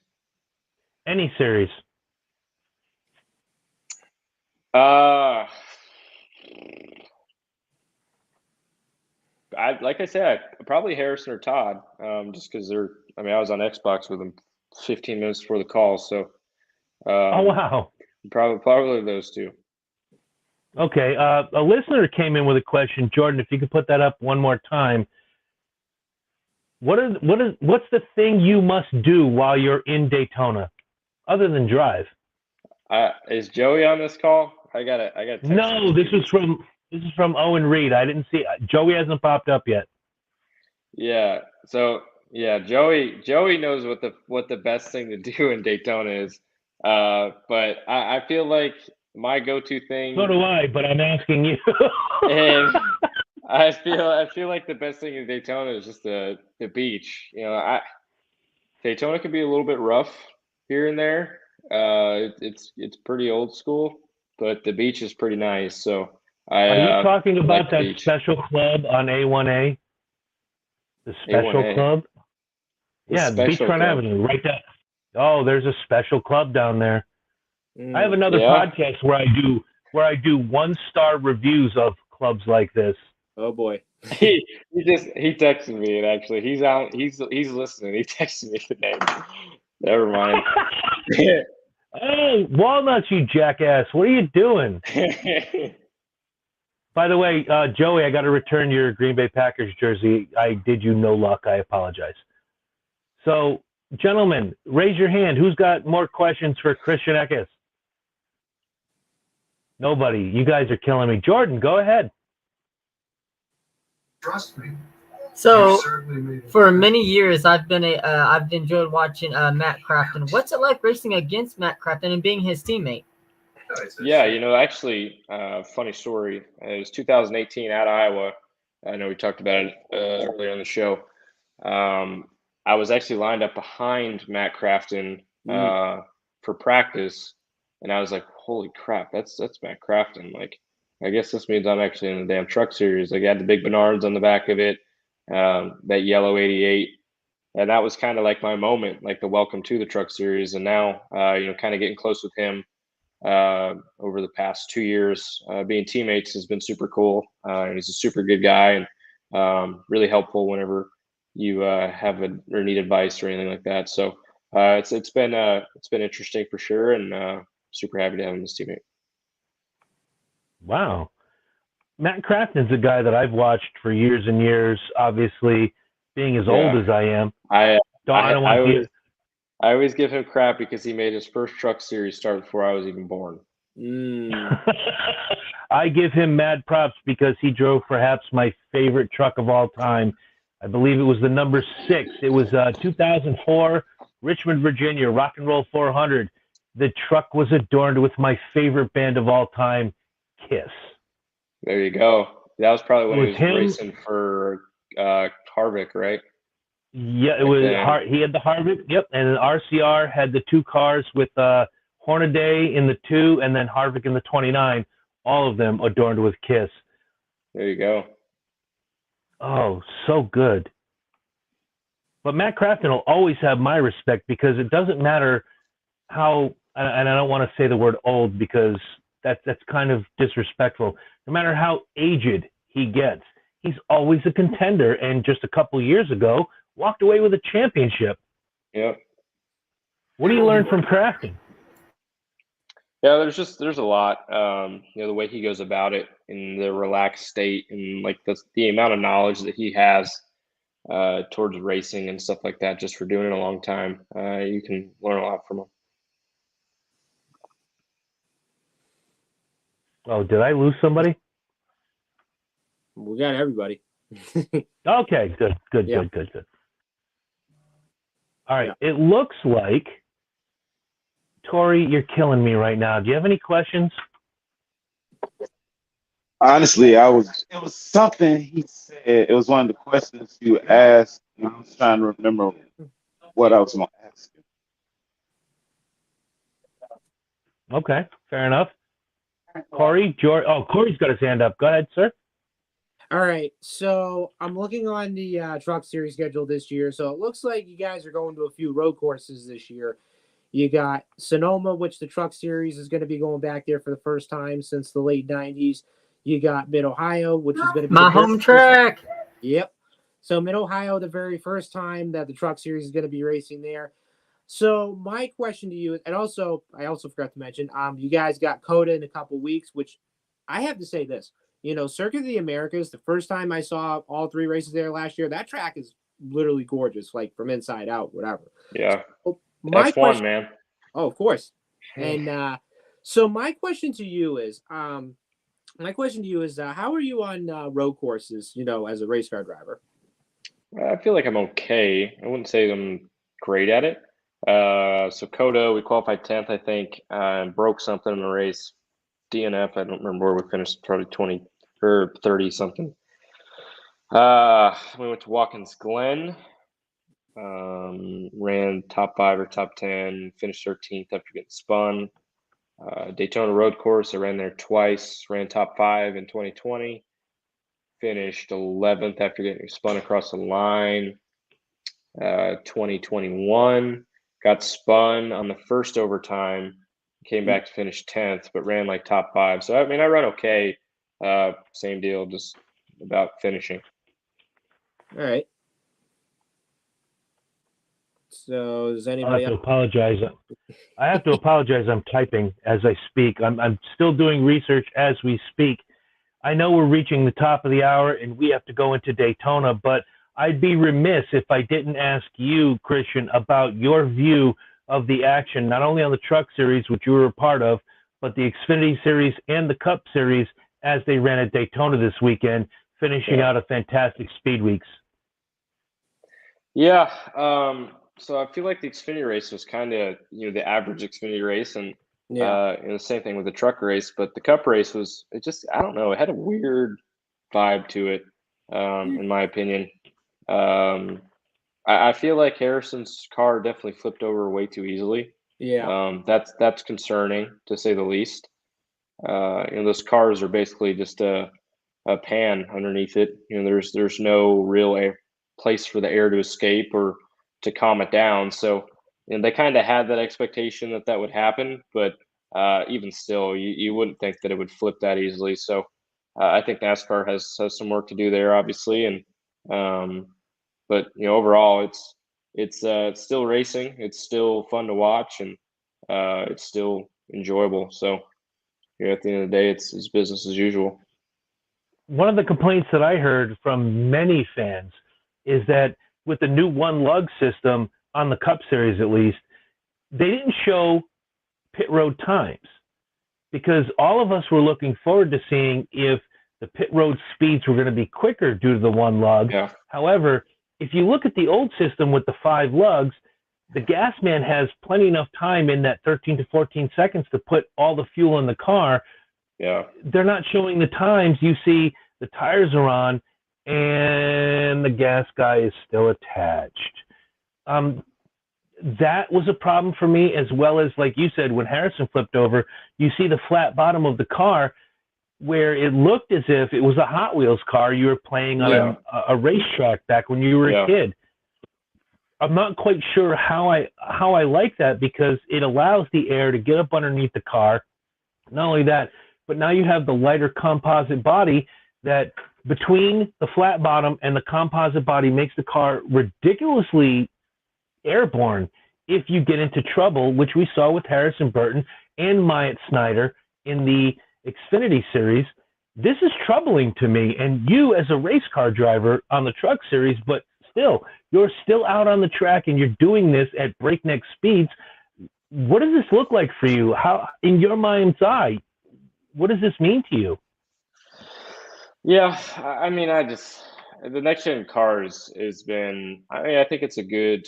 Any series. Like I said, probably Harrison or Todd, just because I was on Xbox with them 15 minutes before the call, so. Oh, wow. Probably those two. Okay. A listener came in with a question. Jordan, if you could put that up one more time. What's the thing you must do while you're in Daytona, other than drive? Is Joey on this call? I got. No, this is from Owen Reed. I didn't see Joey hasn't popped up yet. Yeah. So yeah, Joey knows what the best thing to do in Daytona is. But I feel like my go-to thing. So do I, but I'm asking you. And I feel like the best thing in Daytona is just the beach. Daytona can be a little bit rough here and there. It's pretty old school, but the beach is pretty nice. So are you talking about that beach. special club on A1A? The special A1A. club? Yeah, Beachfront Avenue, right there. Oh, there's a special club down there. I have another podcast where I do 1-star reviews of clubs like this. Oh boy. He texted me, and actually he's out. He's listening. He texted me the name. Never mind. Oh, Walnuts, you jackass! What are you doing? By the way, Joey, I got to return your Green Bay Packers jersey. I did you no luck. I apologize. So, gentlemen, raise your hand. Who's got more questions for Christian Eckes? Nobody. You guys are killing me. Jordan, go ahead. Trust me. So, for many years, I've enjoyed watching Matt Crafton. What's it like racing against Matt Crafton and being his teammate? Yeah, actually, funny story. It was 2018 at Iowa. I know we talked about it earlier on the show. I was actually lined up behind Matt Crafton for practice, and I was like, "Holy crap, that's Matt Crafton!" Like, I guess this means I'm actually in the damn truck series. Like, I had the big Bernards on the back of it, that yellow 88, and that was kind of like my moment, like the welcome to the truck series. And now, kind of getting close with him over the past 2 years, being teammates has been super cool. And he's a super good guy and really helpful whenever you have or need advice or anything like that. So it's been interesting for sure, and super happy to have him as teammate. Wow. Matt Crafton's a guy that I've watched for years and years, obviously being as old as I am. I always give him crap because he made his first truck series start before I was even born. I give him mad props because he drove perhaps my favorite truck of all time. I believe it was the number 6. It was 2004 Richmond, Virginia, Rock and Roll 400. The truck was adorned with my favorite band of all time, Kiss. There you go. That was probably when he was racing for Harvick, right? Yeah, it was. He had the Harvick, yep, and RCR had the 2 cars with Hornaday in the 2 and then Harvick in the 29. All of them adorned with Kiss. There you go. Oh, so good. But Matt Crafton will always have my respect because it doesn't matter how and I don't want to say the word old because that's kind of disrespectful. No matter how aged he gets, he's always a contender. And just a couple years ago, walked away with a championship. Yep. What do you learn from Crafton? Yeah, there's a lot. The way he goes about it in the relaxed state, and like the amount of knowledge that he has towards racing and stuff like that, just for doing it a long time. You can learn a lot from him. Oh, did I lose somebody? We got everybody. Okay, good. All right, It looks like, Tori, you're killing me right now. Do you have any questions? Honestly, it was something he said. It was one of the questions you asked, and I was trying to remember what I was going to ask you. Okay, fair enough. Corey, George. Oh, Corey's got his hand up. Go ahead, sir. All right, so I'm looking on the Truck Series schedule this year. So it looks like you guys are going to a few road courses this year. You got Sonoma, which the Truck Series is going to be going back there for the first time since the late 90s. You got Mid-Ohio, which is going to be my home track. Yep. So Mid-Ohio, the very first time that the Truck Series is going to be racing there. So my question to you, and also I also forgot to mention, you guys got COTA in a couple weeks, which I have to say this. Circuit of the Americas, the first time I saw all 3 races there last year, that track is literally gorgeous, like from inside out, whatever. Yeah. So My F1, man. Oh, of course. And so my question to you is, how are you on road courses, as a race car driver? I feel like I'm okay. I wouldn't say I'm great at it. So COTA, we qualified 10th, I think, and broke something in the race. DNF, I don't remember where we finished, probably 20 or 30 something. We went to Watkins Glen, ran top 5 or top 10, finished 13th after getting spun. Daytona road course, I ran there twice, ran top 5 in 2020, finished 11th after getting spun across the line. 2021, got spun on the first overtime, came back to finish 10th, but ran like top 5. So, I mean, I run okay. Same deal, just about finishing. All right. So does I anybody have to apologize. I'm typing as I speak. I'm still doing research as we speak. I know we're reaching the top of the hour and we have to go into Daytona, but I'd be remiss if I didn't ask you, Christian, about your view of the action, not only on the Truck Series, which you were a part of, but the Xfinity Series and the Cup Series as they ran at Daytona this weekend, finishing out a fantastic speed weeks. Yeah. So I feel like the Xfinity race was kind of, the average Xfinity race, and the same thing with the truck race. But the Cup race I don't know, it had a weird vibe to it, in my opinion. I feel like Harrison's car definitely flipped over way too easily. Yeah. That's concerning, to say the least. Those cars are basically just a pan underneath it. There's no real place for the air to escape or to calm it down. So they kind of had that expectation that would happen, but even still, you wouldn't think that it would flip that easily. So I think NASCAR has some work to do there, obviously, and but overall, it's still racing. It's still fun to watch, and it's still enjoyable. So at the end of the day, it's business as usual. One of the complaints that I heard from many fans is that with the new one lug system on the Cup Series, at least, they didn't show pit road times, because all of us were looking forward to seeing if the pit road speeds were going to be quicker due to the one lug. Yeah. However, if you look at the old system with the 5 lugs, the gas man has plenty enough time in that 13 to 14 seconds to put all the fuel in the car. Yeah. They're not showing the times. You see the tires are on and the gas guy is still attached. That was a problem for me, as well as, like you said, when Harrison flipped over, you see the flat bottom of the car where it looked as if it was a Hot Wheels car you were playing on a racetrack back when you were a kid. I'm not quite sure how I like that, because it allows the air to get up underneath the car. Not only that, but now you have the lighter composite body that between the flat bottom and the composite body makes the car ridiculously airborne if you get into trouble, which we saw with Harrison Burton and Myatt Snyder in the Xfinity Series. This is troubling to me. And you, as a race car driver on the Truck Series, but still, you're still out on the track and you're doing this at breakneck speeds. What does this look like for you? How, in your mind's eye, what does this mean to you? Yeah, I mean, the next gen cars has been, I think it's a good,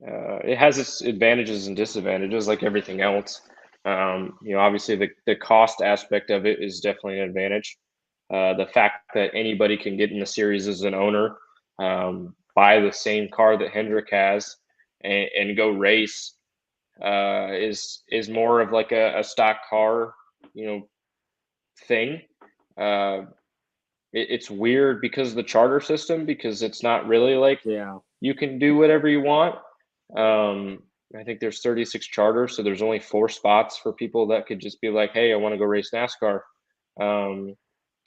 it has its advantages and disadvantages like everything else. Obviously the cost aspect of it is definitely an advantage. The fact that anybody can get in the series as an owner, buy the same car that Hendrick has and go race, is more of like a stock car, thing. It's weird because of the charter system, because it's not really like you can do whatever you want. I think there's 36 charters, so there's only 4 spots for people that could just be like, hey, I want to go race NASCAR.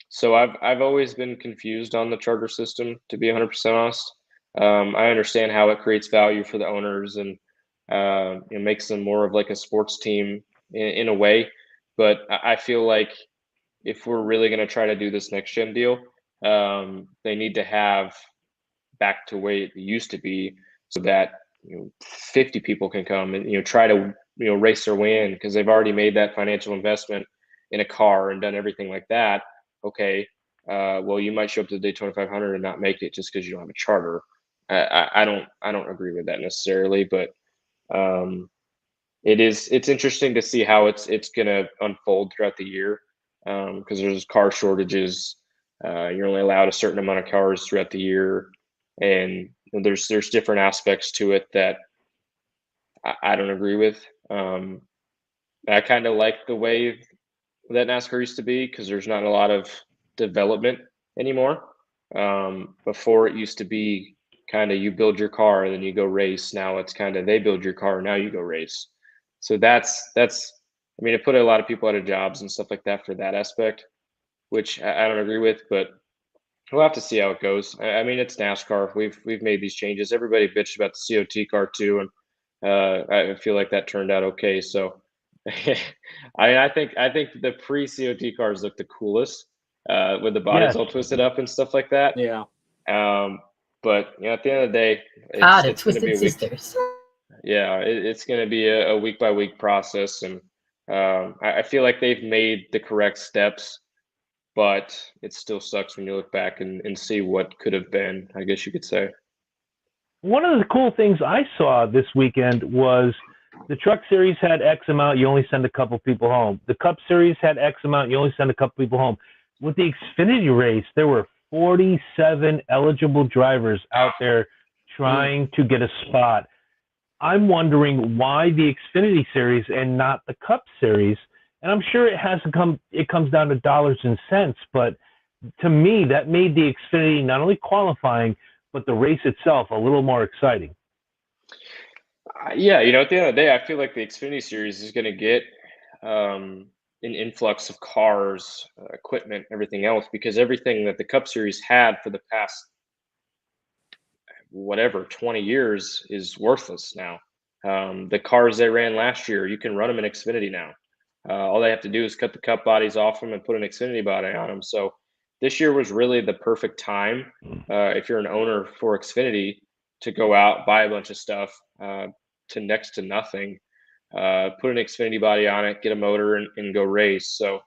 So I've always been confused on the charter system, to be 100% honest. I understand how it creates value for the owners and it makes them more of like a sports team in a way. But I feel like if we're really going to try to do this next gen deal, they need to have back to the way it used to be, so that 50 people can come and try to race their way in, because they've already made that financial investment in a car and done everything like that. Okay, well, you might show up to the Daytona 500 and not make it just because you don't have a charter. I don't agree with that necessarily, but it's interesting to see how it's going to unfold throughout the year, because there's car shortages. You're only allowed a certain amount of cars throughout the year, and there's different aspects to it that I don't agree with. I kind of like the way that NASCAR used to be, because there's not a lot of development anymore. Before it used to be kind of you build your car and then you go race. Now it's kind of they build your car, now you go race. So that's I mean, it put a lot of people out of jobs and stuff like that for that aspect, which I don't agree with, but we'll have to see how it goes. I mean, it's NASCAR. We've made these changes. Everybody bitched about the COT car too, and I feel like that turned out okay. So I think the pre-COT cars look the coolest, with the bodies all twisted up and stuff like that. Yeah. But at the end of the day, it's Twisted Sisters. It's going to be a week by week process, and I feel like they've made the correct steps, but it still sucks when you look back and see what could have been, I guess you could say. One of the cool things I saw this weekend was the Truck Series had X amount, you only send a couple people home. The Cup Series had X amount, you only send a couple people home. With the Xfinity race, there were 47 eligible drivers out there trying to get a spot. I'm wondering why the Xfinity Series and not the Cup Series. And I'm sure it comes down to dollars and cents, but to me, that made the Xfinity not only qualifying, but the race itself a little more exciting. Yeah, at the end of the day, I feel like the Xfinity Series is going to get an influx of cars, equipment, everything else, because everything that the Cup Series had for the past 20 years is worthless now. The cars they ran last year, you can run them in Xfinity now. All they have to do is cut the Cup bodies off them and put an Xfinity body on them. So this year was really the perfect time, if you're an owner for Xfinity, to go out, buy a bunch of stuff to next to nothing, put an Xfinity body on it, get a motor, and go race. So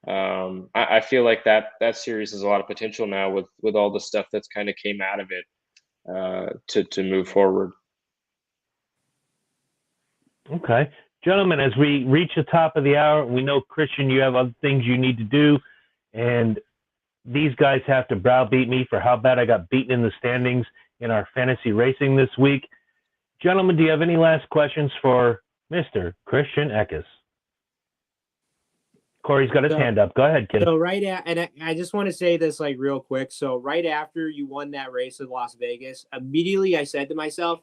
I feel like that series has a lot of potential now with all the stuff that's kind of came out of it to move forward. Okay. Gentlemen, as we reach the top of the hour, we know, Christian, you have other things you need to do, and these guys have to browbeat me for how bad I got beaten in the standings in our fantasy racing this week. Gentlemen, do you have any last questions for Mr. Christian Eckes? Corey's got his hand up. Go ahead, kid. So and I just want to say this real quick. So right after you won that race in Las Vegas, immediately I said to myself,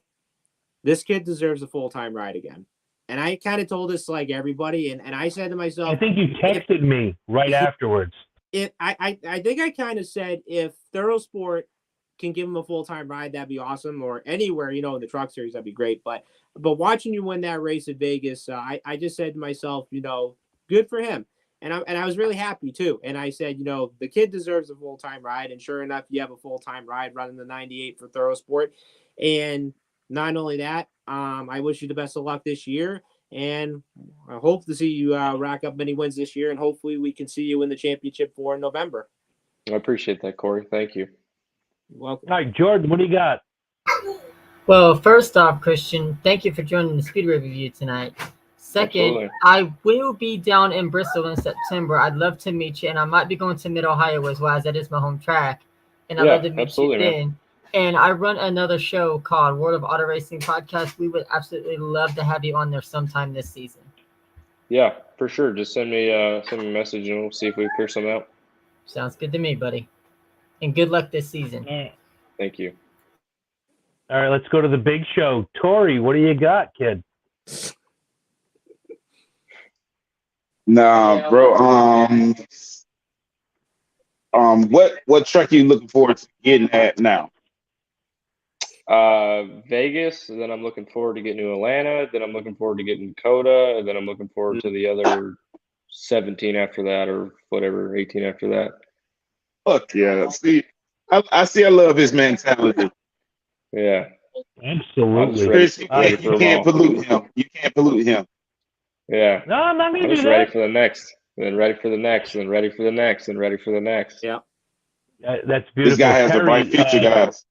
this kid deserves a full-time ride again. And I kind of told this to like everybody, and I said to myself, I think you texted me right afterwards. I think I kind of said if Thorosport can give him a full-time ride, that'd be awesome, or anywhere, in the Truck Series, that'd be great. But watching you win that race at Vegas, I just said to myself, good for him. And I was really happy too. And I said, the kid deserves a full-time ride. And sure enough, you have a full-time ride running the 98 for Thorosport. And not only that, I wish you the best of luck this year. And I hope to see you rack up many wins this year. And hopefully we can see you in the championship in November. I appreciate that, Corey. Thank you. You're welcome. All right, Jordan, what do you got? Well, first off, Christian, thank you for joining the Speedway review tonight. Second, Absolutely. I will be down in Bristol in September. I'd love to meet you, and I might be going to Mid-Ohio as well, as that is my home track. And I'd love to meet you then. And I run another show called World of Auto Racing Podcast. We would absolutely love to have you on there sometime this season. Yeah, for sure. Just send me a message, and we'll see if we can clear something out. Sounds good to me, buddy. And good luck this season. Thank you. All right, let's go to the big show. Tori, what do you got, kid? Nah, bro. What truck are you looking forward to getting at now? Vegas, and then I'm looking forward to getting to Atlanta, then I'm looking forward to getting Dakota, and then I'm looking forward to the other 17 after that, or whatever, 18 after that. Fuck yeah. See, I love his mentality. Yeah. Absolutely. Chris, you can't pollute him. You can't pollute him. Yeah. No, I'm not going I'm to do just that. ready for the next, and then ready for the next, and then ready for the next, and ready for the next. Yeah. That's beautiful. This guy has a bright future, guys.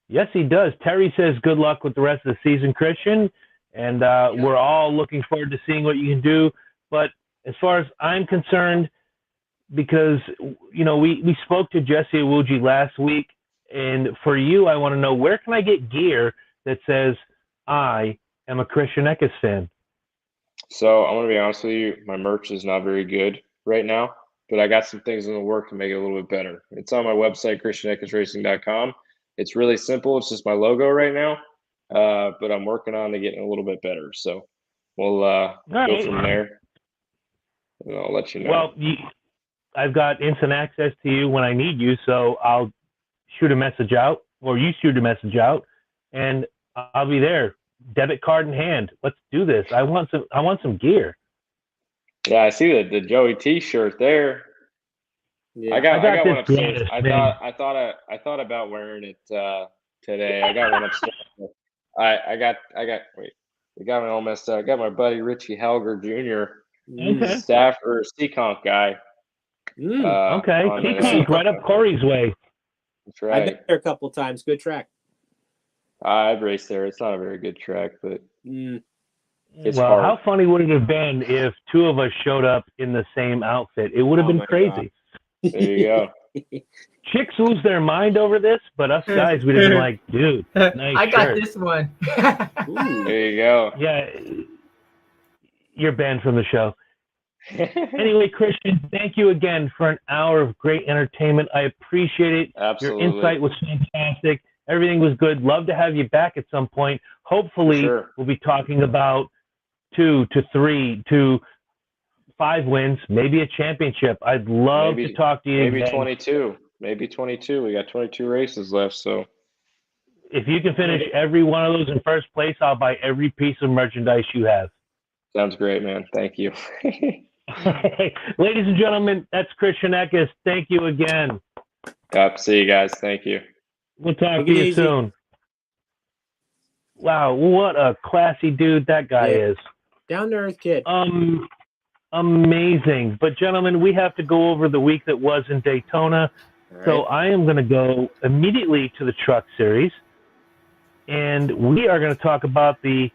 Yes, he does. Terry says good luck with the rest of the season, Christian. And we're all looking forward to seeing what you can do. But as far as I'm concerned, because, we spoke to Jesse Iwuji last week. And for you, I want to know, where can I get gear that says I am a Christian Eckes fan? So I'm going to be honest with you, my merch is not very good right now, but I got some things in the work to make it a little bit better. It's on my website, ChristianEckesRacing.com. It's really simple. It's just my logo right now, but I'm working on to getting a little bit better. So we'll go from there, and I'll let you know. Well, I've got instant access to you when I need you, so I'll shoot a message out, or you shoot a message out, and I'll be there, debit card in hand. Let's do this. I want some gear. Yeah, I see the Joey T-shirt there. Yeah. I got one this upstairs. man. I thought about wearing it today. I got one upstairs. I got me all messed up. I got my buddy Richie Helger Jr. Okay. Staff or Seekonk guy. Okay. on it. Seekonk, right up Corey's way. That's I've right. been there a couple of times. Good track. I've raced there. It's not a very good track, but it's Well, hard. how funny would it have been if two of us showed up in the same outfit? It would have been my crazy. There you go. Chicks lose their mind over this, but us guys, we'd have been like, dude, nice I got shirt. this one. There you go. Yeah, you're banned from the show. Anyway, Christian, thank you again for an hour of great entertainment. I appreciate it. Absolutely. Your insight was fantastic. Everything was good. Love to have you back at some point. Hopefully, Sure. we'll be talking about 2 to 3 to 5 wins, maybe a championship. I'd love to talk to you Maybe again. 22. Maybe 22. We got 22 races left, so. If you can finish every one of those in first place, I'll buy every piece of merchandise you have. Sounds great, man. Thank you. Ladies and gentlemen, that's Christian Eckes. Thank you again. Yep. See you guys. Thank you. We'll talk Take to it you easy. soon. Wow, what a classy dude that guy is. Down to earth kid. Amazing. But gentlemen, we have to go over the week that was in Daytona. All So right. I am going to go immediately to the Truck Series. And we are going to talk about the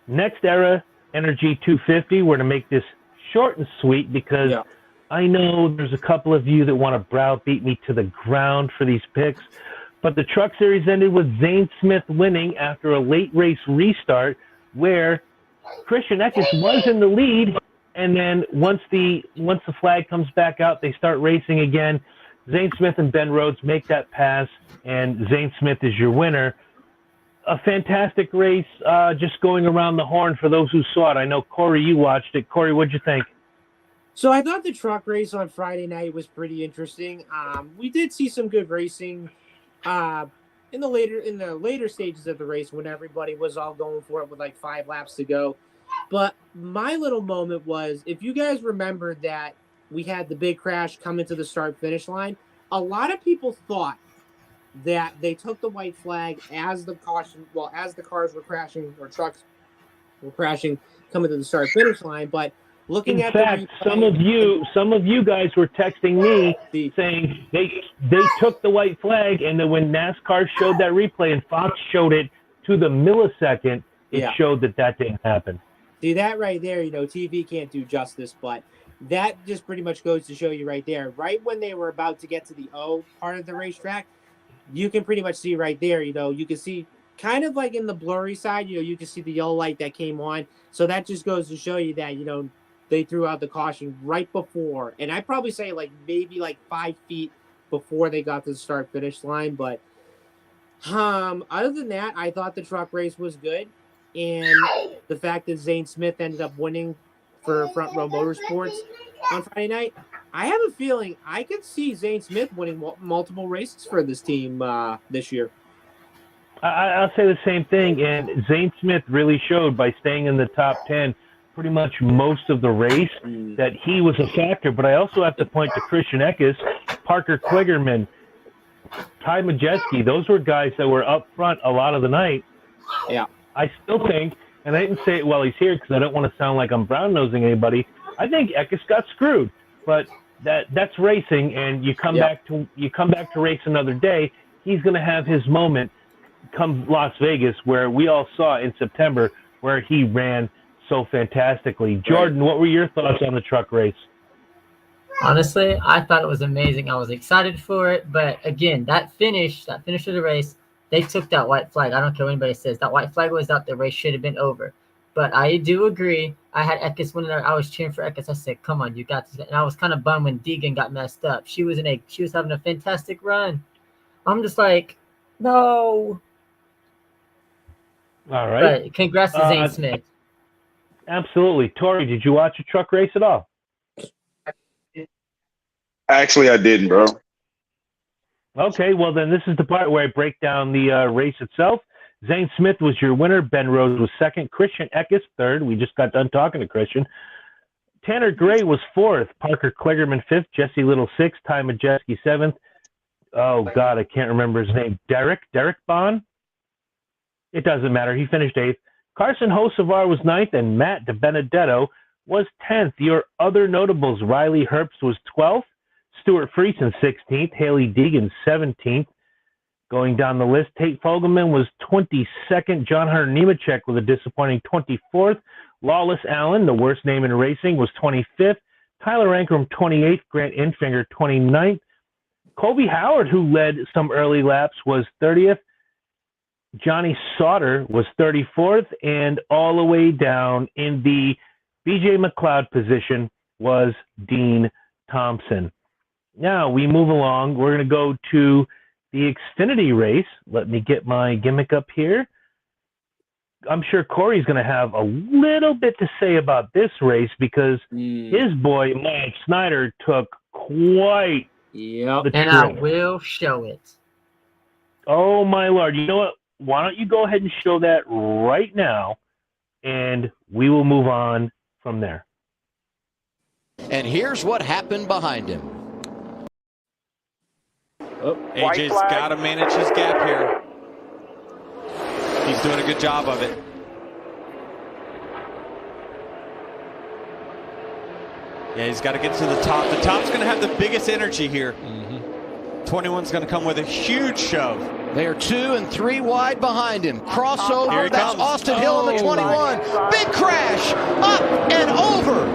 NextEra Energy 250. We're going to make this short and sweet because Yeah. I know there's a couple of you that want to browbeat me to the ground for these picks. But the Truck Series ended with Zane Smith winning after a late race restart where Christian Eckes was in the lead. And then once the flag comes back out, they start racing again. Zane Smith and Ben Rhodes make that pass, and Zane Smith is your winner. a fantastic race, just going around the horn for those who saw it. I know, Corey, you watched it. Corey, what'd you think? So I thought the truck race on Friday night was pretty interesting. We did see some good racing in the later stages of the race when everybody was all going for it with like 5 laps to go. But my little moment was, if you guys remember that we had the big crash come into the start-finish line, a lot of people thought that they took the white flag as the cars were crashing or trucks were crashing coming to the start-finish line. But looking in fact, some of you guys were texting me saying they took the white flag, and then when NASCAR showed that replay and Fox showed it to the millisecond, it showed that didn't happen. See that right there, TV can't do justice, but that just pretty much goes to show you right there. Right when they were about to get to the O part of the racetrack, you can pretty much see right there, you can see kind of like in the blurry side, you can see the yellow light that came on. So that just goes to show you that, they threw out the caution right before. And I'd probably say maybe 5 feet before they got to the start-finish line. But other than that, I thought the truck race was good. And the fact that Zane Smith ended up winning for Front Row Motorsports on Friday night, I have a feeling I could see Zane Smith winning multiple races for this team this year. I'll say the same thing. And Zane Smith really showed by staying in the top 10 pretty much most of the race that he was a factor. But I also have to point to Christian Eckes, Parker Kligerman, Ty Majeski. Those were guys that were up front a lot of the night. Yeah. I still think, and I didn't say it while he's here because I don't want to sound like I'm brown-nosing anybody, I think Eckes got screwed. But that's racing, and you come back to race another day, he's going to have his moment come Las Vegas, where we all saw in September where he ran so fantastically. Jordan, what were your thoughts on the truck race? Honestly, I thought it was amazing. I was excited for it, but again, that finish of the race, they took that white flag. I don't care what anybody says. That white flag was out. The race should have been over. But I do agree. I had Eckes winning there. I was cheering for Eckes. I said, "Come on, you got this." And I was kind of bummed when Deegan got messed up. She was having a fantastic run. I'm just like, no. All right. But congrats to Zane Smith. Absolutely. Tori, did you watch a truck race at all? Actually, I didn't, bro. Okay, well then this is the part where I break down the race itself. Zane Smith was your winner. Ben Rhodes was second. Christian Eckes third. We just got done talking to Christian. Tanner Gray was fourth. Parker Kligerman fifth. Jesse Little sixth. Ty Majeski seventh. Oh God, I can't remember his name. Derek Bond. It doesn't matter. He finished eighth. Carson Hocevar was ninth, and Matt Benedetto was 10th. Your other notables: Riley Herbst was 12th. Stuart Friesen 16th, Haley Deegan 17th. Going down the list, Tate Fogelman was 22nd, John Hunter Nemechek with a disappointing 24th. Lawless Allen, the worst name in racing, was 25th. Tyler Ankrum 28th, Grant Infinger 29th. Colby Howard, who led some early laps, was 30th. Johnny Sauter was 34th, and all the way down in the BJ McLeod position was Dean Thompson. Now we move along. We're going to go to the Xfinity race. Let me get my gimmick up here. I'm sure Corey's going to have a little bit to say about this race because his boy, Mike Snyder, took quite the trip. And I will show it. Oh, my Lord. You know what? Why don't you go ahead and show that right now, and we will move on from there. And here's what happened behind him. Oh, AJ's got to manage his gap here. He's doing a good job of it. Yeah, he's got to get to the top. The top's going to have the biggest energy here. 21's going to come with a huge shove. They are 2 and 3 wide behind him. Crossover. Here he That's comes. Austin Hill in the 21. Big crash. Up and over.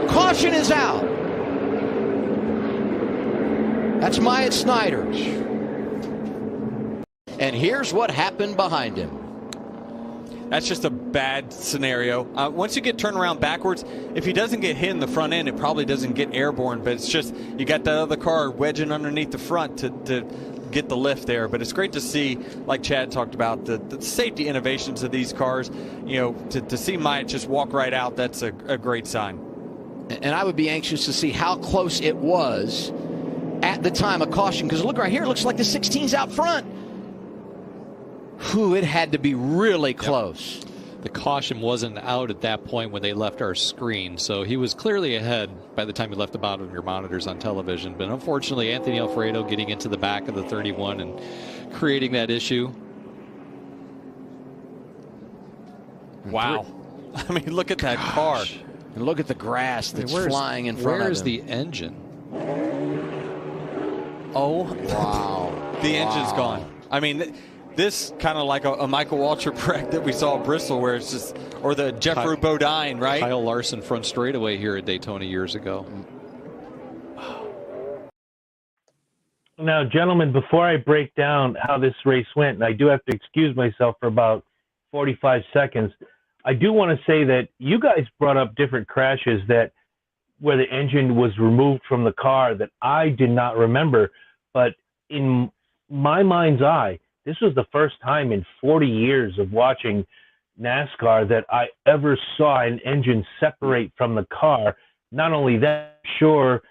Caution is out. That's Myatt Snyder. And here's what happened behind him. That's just a bad scenario. Once you get turned around backwards, if he doesn't get hit in the front end, it probably doesn't get airborne. But it's just you got that other car wedging underneath the front to get the lift there. But it's great to see, like Chad talked about, the safety innovations of these cars. To see Myatt just walk right out, that's a great sign. And I would be anxious to see how close it was at the time of caution, because look right here, it looks like the 16's out front. Whew, it had to be really close. Yep. The caution wasn't out at that point when they left our screen, so he was clearly ahead by the time he left the bottom of your monitors on television. But unfortunately, Anthony Alfredo getting into the back of the 31 and creating that issue. Wow. I mean, look at that car. And look at the grass that's flying in front of him. Where's the engine? Oh, wow. The engine's gone. I mean, this kind of like a Michael Waltrip wreck that we saw at Bristol, where it's just, or the Jeffrey Bodine, right? Kyle Larson front straightaway here at Daytona years ago. Now, gentlemen, before I break down how this race went, and I do have to excuse myself for about 45 seconds, I do want to say that you guys brought up different crashes where the engine was removed from the car that I did not remember. But in my mind's eye, this was the first time in 40 years of watching NASCAR that I ever saw an engine separate from the car. Not only that, sure,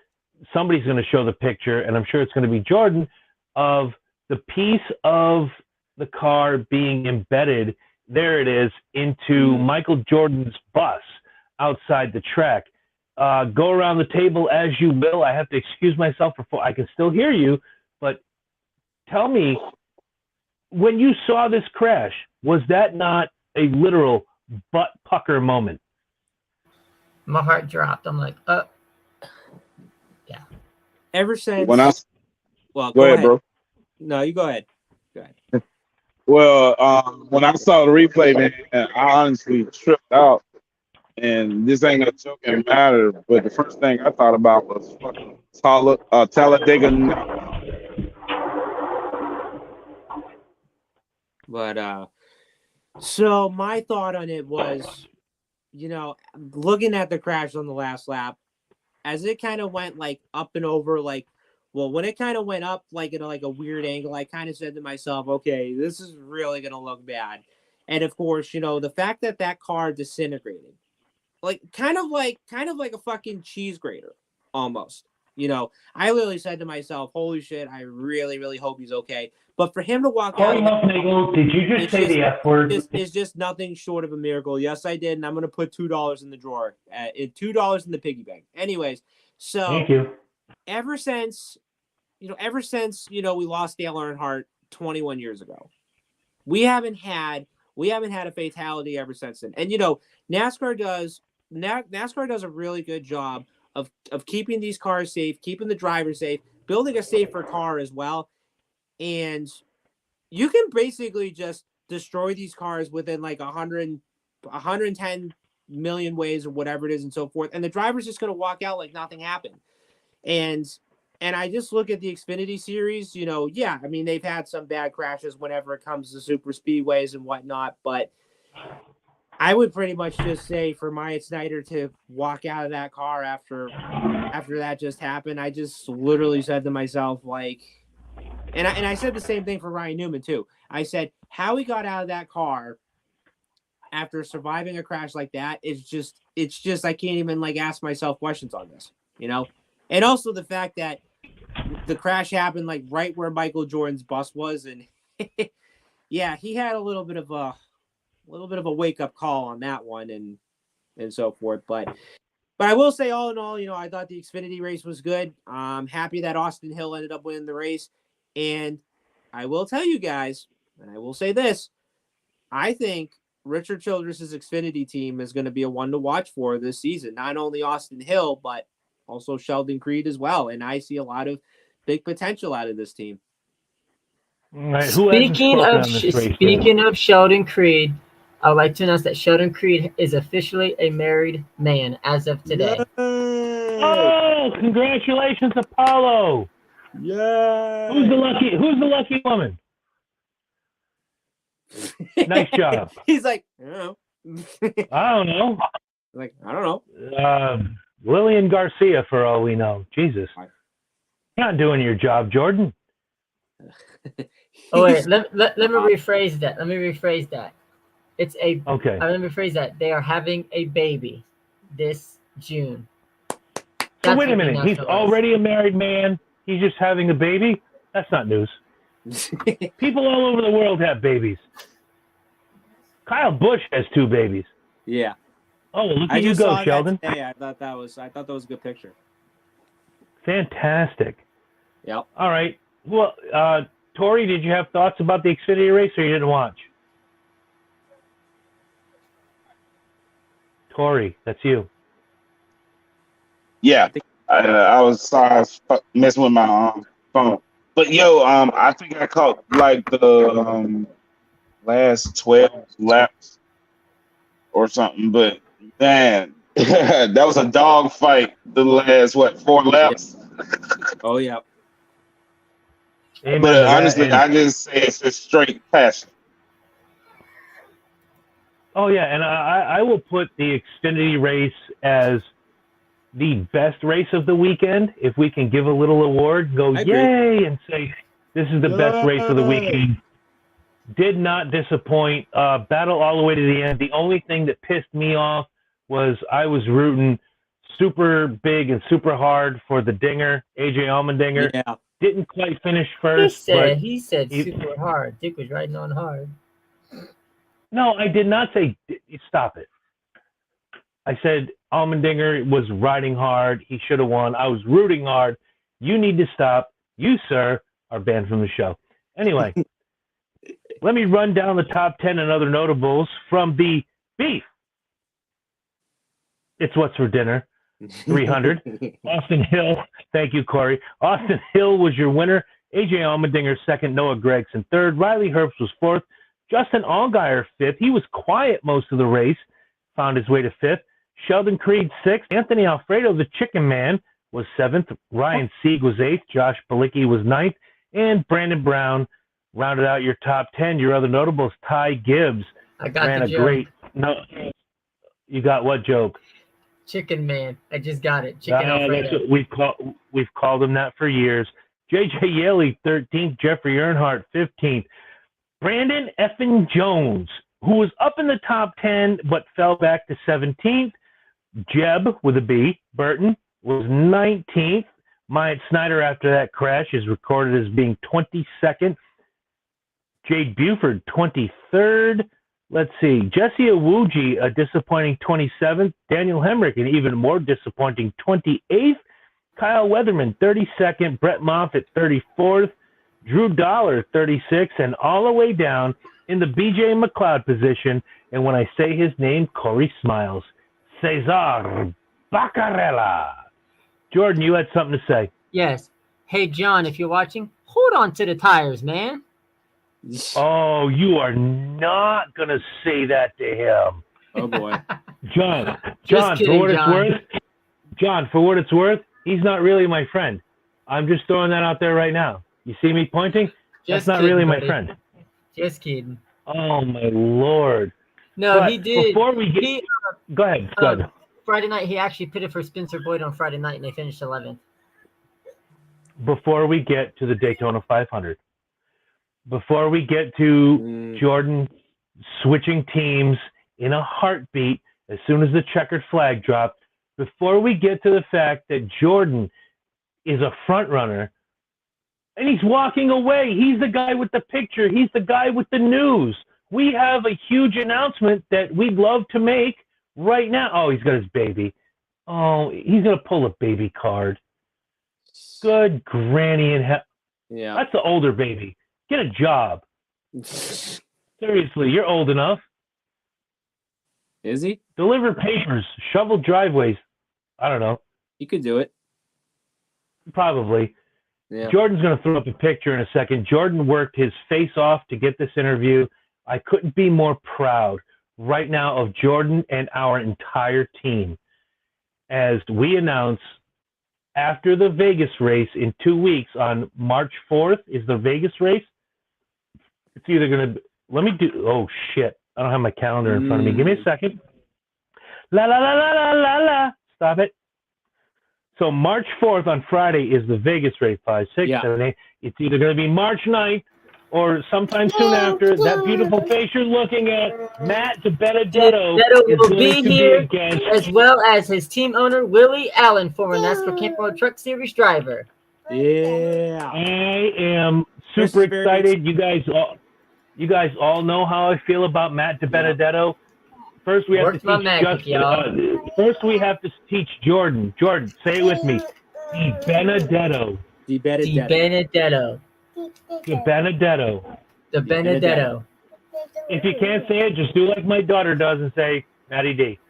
somebody's going to show the picture, and I'm sure it's going to be Jordan, of the piece of the car being embedded, there it is, into Michael Jordan's bus outside the track. Go around the table as you will. I have to excuse myself I can still hear you, but tell me, when you saw this crash, was that not a literal butt pucker moment? My heart dropped. I'm like, yeah. Ever since. Well, go ahead, bro. No, you go ahead. Go ahead. Well, when I saw the replay, man, I honestly tripped out. And this ain't a joking matter, but the first thing I thought about was fucking Talladega. But so my thought on it was, looking at the crash on the last lap, as it kind of went like up and over, when it kind of went up like in a weird angle, I kind of said to myself, okay, this is really gonna look bad. And of course, the fact that car disintegrated, kind of like a fucking cheese grater almost. I literally said to myself, holy shit, I really, really hope he's okay. But for him to walk out, did you just say the F word? It's just nothing short of a miracle. Yes, I did, and I'm going to put $2 in the drawer, $2 in the piggy bank. Anyways, so thank you. Ever since we lost Dale Earnhardt 21 years ago, we haven't had a fatality ever since then. And NASCAR does a really good job of keeping these cars safe, keeping the driver safe, building a safer car as well. And you can basically just destroy these cars within 110 million ways or whatever it is and so forth. And the driver's just going to walk out like nothing happened. And I just look at the Xfinity series, I mean, they've had some bad crashes whenever it comes to super speedways and whatnot, but I would pretty much just say for Myatt Snider to walk out of that car after that just happened, I just literally said to myself, and I said the same thing for Ryan Newman too. I said, how he got out of that car after surviving a crash like that it's just I can't even ask myself questions on this, And also the fact that the crash happened right where Michael Jordan's bus was, and yeah, he had a little bit of a wake up call on that one and so forth. But I will say, all in all, I thought the Xfinity race was good. I'm happy that Austin Hill ended up winning the race. And I will tell you guys, and I will say this, I think Richard Childress' Xfinity team is going to be a one to watch for this season. Not only Austin Hill, but also Sheldon Creed as well. And I see a lot of big potential out of this team. Right. Speaking of Sheldon Creed, I would like to announce that Sheldon Creed is officially a married man as of today. Yay! Oh, congratulations, Apollo! Yeah. Who's the lucky woman? Nice job. He's like, I don't know. I don't know. I don't know. Lillian Garcia, for all we know. Jesus. You're not doing your job, Jordan. Oh wait, let me rephrase that. Let me rephrase that. It's a okay. Let me rephrase that. They are having a baby this June. So wait a minute. He's already a married man. He's just having a baby? That's not news. People all over the world have babies. Kyle Busch has 2 babies. Yeah. Oh, look at you go, Sheldon. Hey, I thought that was a good picture. Fantastic. Yep. All right. Well, Tori, did you have thoughts about the Xfinity race, or you didn't watch? Tori, that's you. Yeah, I was sorry, I was messing with my phone. But yo, I think I caught like the last 12 laps or something. But man, that was a dog fight. The last 4 laps. Oh yeah. But honestly, I just say it's just straight passion. Oh yeah, and I will put the Xfinity race as the best race of the weekend. If we can give a little award, go yay, and say this is the best race of the weekend. Did not disappoint. Battle all the way to the end. The only thing that pissed me off was I was rooting super big and super hard for the Dinger, AJ Allmendinger. Yeah. Didn't quite finish first. He said super hard. Dick was riding on hard. No, I did not say stop it. I said Allmendinger was riding hard. He should have won. I was rooting hard. You need to stop. You, sir, are banned from the show. Anyway, let me run down the top 10 and other notables from the beef. It's What's for Dinner, 300. Austin Hill, thank you, Corey. Austin Hill was your winner. AJ Allmendinger second. Noah Gragson third. Riley Herbst was fourth. Justin Allgaier fifth. He was quiet most of the race. Found his way to fifth. Sheldon Creed sixth. Anthony Alfredo, the Chicken Man, was seventh. Ryan Sieg was eighth. Josh Bilicki was ninth. And Brandon Brown rounded out your top 10. Your other notables, Ty Gibbs ran a great. No, you got what joke? Chicken Man. I just got it. Chicken Alfredo. That's what we've called him that for years. J.J. Yaley, 13th. Jeffrey Earnhardt, 15th. Brandon Effin Jones, who was up in the top 10 but fell back to 17th. Jeb, with a B, Burton, was 19th. Myatt Snyder, after that crash, is recorded as being 22nd. Jade Buford, 23rd. Let's see. Jesse Iwuji, a disappointing 27th. Daniel Hemrick, an even more disappointing 28th. Kyle Weatherman, 32nd. Brett Moffitt, 34th. Drew Dollar, 36th. And all the way down in the BJ McLeod position. And when I say his name, Corey smiles. Cesar Baccarella. Jordan, you had something to say. Yes. Hey, John, if you're watching, hold on to the tires, man. Oh, you are not going to say that to him. Oh, boy. John, kidding, for what it's worth, he's not really my friend. I'm just throwing that out there right now. You see me pointing? That's not really my friend. Just kidding. Oh, my Lord. No, but he did. Before we get... Go ahead. Friday night, he actually pitted for Spencer Boyd on Friday night, and they finished 11th. Before we get to the Daytona 500, before we get to Jordan switching teams in a heartbeat as soon as the checkered flag dropped, before we get to the fact that Jordan is a front runner and he's walking away, he's the guy with the picture, he's the guy with the news. We have a huge announcement that we'd love to make right now. Oh, he's got his baby. Oh, he's going to pull a baby card. Good granny in hell. Yeah. That's the older baby. Get a job. Seriously, you're old enough. Is he? Deliver papers, shovel driveways. I don't know. He could do it. Probably. Yeah. Jordan's going to throw up a picture in a second. Jordan worked his face off to get this interview. I couldn't be more proud right now of Jordan and our entire team as we announce after the Vegas race in 2 weeks on March 4th is the Vegas race. It's either going to, let me do, oh shit. I don't have my calendar in front of me. Give me a second. La, la, la, la, la, la, la. Stop it. So March 4th on Friday is the Vegas race, 5, 6, Yeah. 7, 8. It's either going to be March 9th or sometime soon after. That beautiful face you're looking at, Matt Benedetto, is will going be to here, be against, as well as his team owner, Willie Allen, former NASCAR Camp World Truck Series driver. Yeah. I am super excited. You guys all know how I feel about Matt Benedetto. First, we have to teach Justin. First, we have to teach Jordan. Jordan, say it with me. Benedetto. The Benedetto. If you can't say it, just do like my daughter does and say Matty D.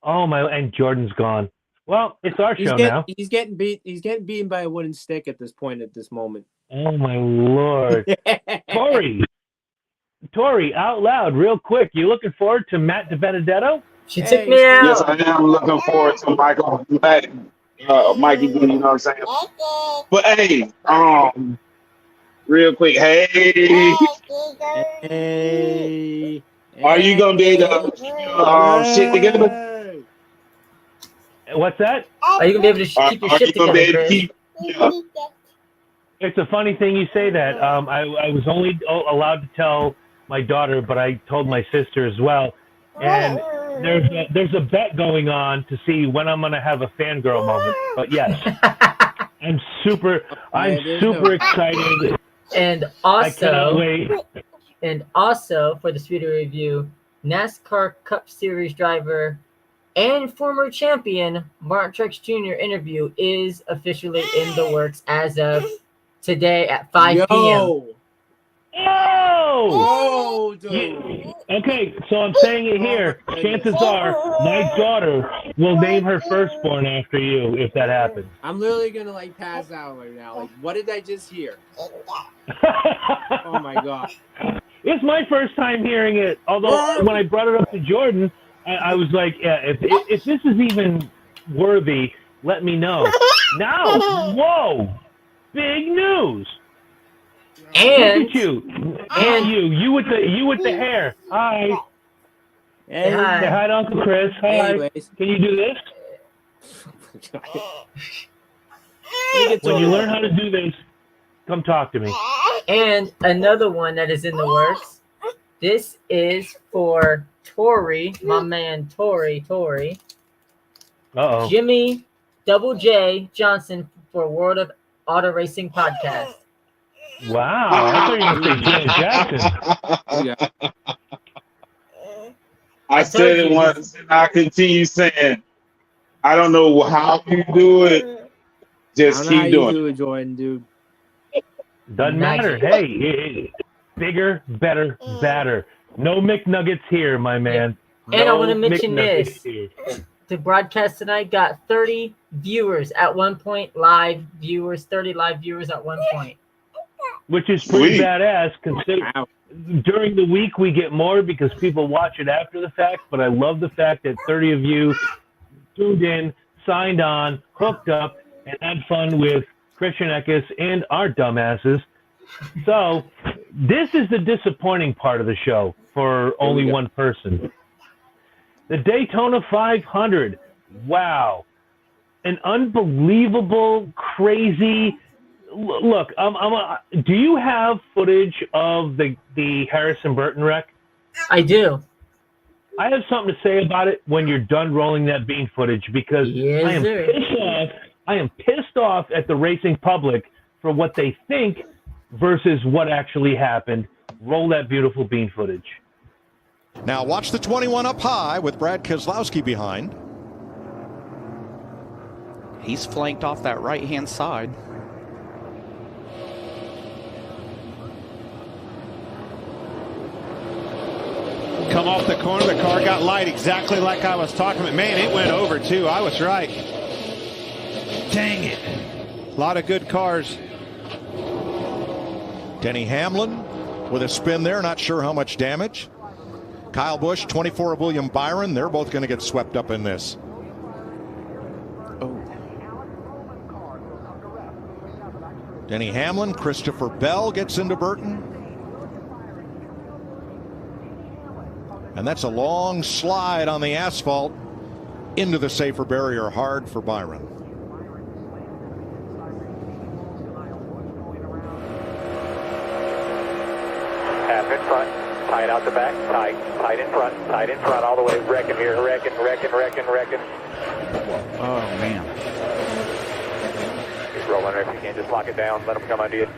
Oh my! And Jordan's gone. Well, it's our show now. He's getting beaten by a wooden stick at this moment. Oh my Lord, Tori, out loud, real quick. You looking forward to Matt Benedetto? She took me out. Yes, I am looking forward to Mikey D, you know what I'm saying? But hey, real quick, hey. Are you gonna be able to shit together? What's that? Are you gonna be able to keep your shit together, Chris? It's a funny thing you say that. I was only allowed to tell my daughter, but I told my sister as well. And there's a bet going on to see when I'm gonna have a fangirl moment. But yes, I'm super excited. And I cannot wait. And also for the Speedway review, NASCAR Cup Series driver and former champion Mark Truex Jr. interview is officially in the works as of today at 5 p.m. Oh, dude. Okay, so I'm saying it here. Chances are my daughter will name her firstborn after you if that happens. I'm literally gonna pass out right now. What did I just hear? Oh my god. It's my first time hearing it. Although when I brought it up to Jordan, I was like, yeah, if this is even worthy, let me know. Now, whoa, big news. And look at you, you with the hair. Hi. Hey, hi. Say hi to Uncle Chris. Hi. Anyways. Can you do this? When you learn how to do this, come talk to me. And another one that is in the works. This is for Tori, my man Tori. Uh-oh. Jimmy Double J Johnson for World of Auto Racing podcast. Wow, I thought you were going to say Janet Jackson. I said it once, and I continue saying, I don't know how you do it. Just keep doing it, Jordan, dude. Doesn't matter. Hey, bigger, better, badder. No McNuggets here, my man. And I want to mention this. The broadcast tonight got 30 viewers at one point, 30 live viewers at one point. Which is pretty badass, considering during the week we get more because people watch it after the fact, but I love the fact that 30 of you tuned in, signed on, hooked up, and had fun with Christian Eckes and our dumbasses. So this is the disappointing part of the show for only one person. The Daytona 500. Wow. An unbelievable, crazy... Look, do you have footage of the Harrison Burton wreck? I do. I have something to say about it when you're done rolling that bean footage because I am pissed off at the racing public for what they think versus what actually happened. Roll that beautiful bean footage. Now watch the 21 up high with Brad Keselowski behind. He's flanked off that right-hand side. Come off the corner, the car got light exactly like I was talking about. Man, it went over too. I was right. Dang it. A lot of good cars. Denny Hamlin with a spin there, not sure how much damage. Kyle Busch, 24 of William Byron. They're both going to get swept up in this. Denny Hamlin, Christopher Bell gets into Burton. And that's a long slide on the asphalt. into the safer barrier hard for Byron. Half in front, tight out the back, tight in front all the way, wrecking here, wrecking. Oh, man. Keep rolling if you can, just lock it down, let them come under you.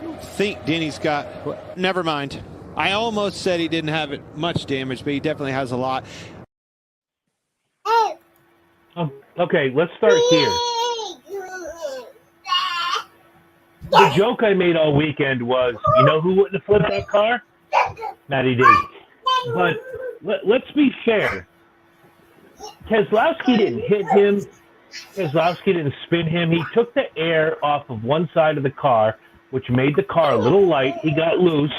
I think Denny's got, never mind. I almost said he didn't have much damage, but he definitely has a lot. Okay, let's start here. The joke I made all weekend was, you know who wouldn't have flipped that car? Matty D. But let's be fair. Keselowski didn't hit him. Keselowski didn't spin him. He took the air off of one side of the car, which made the car a little light. He got loose.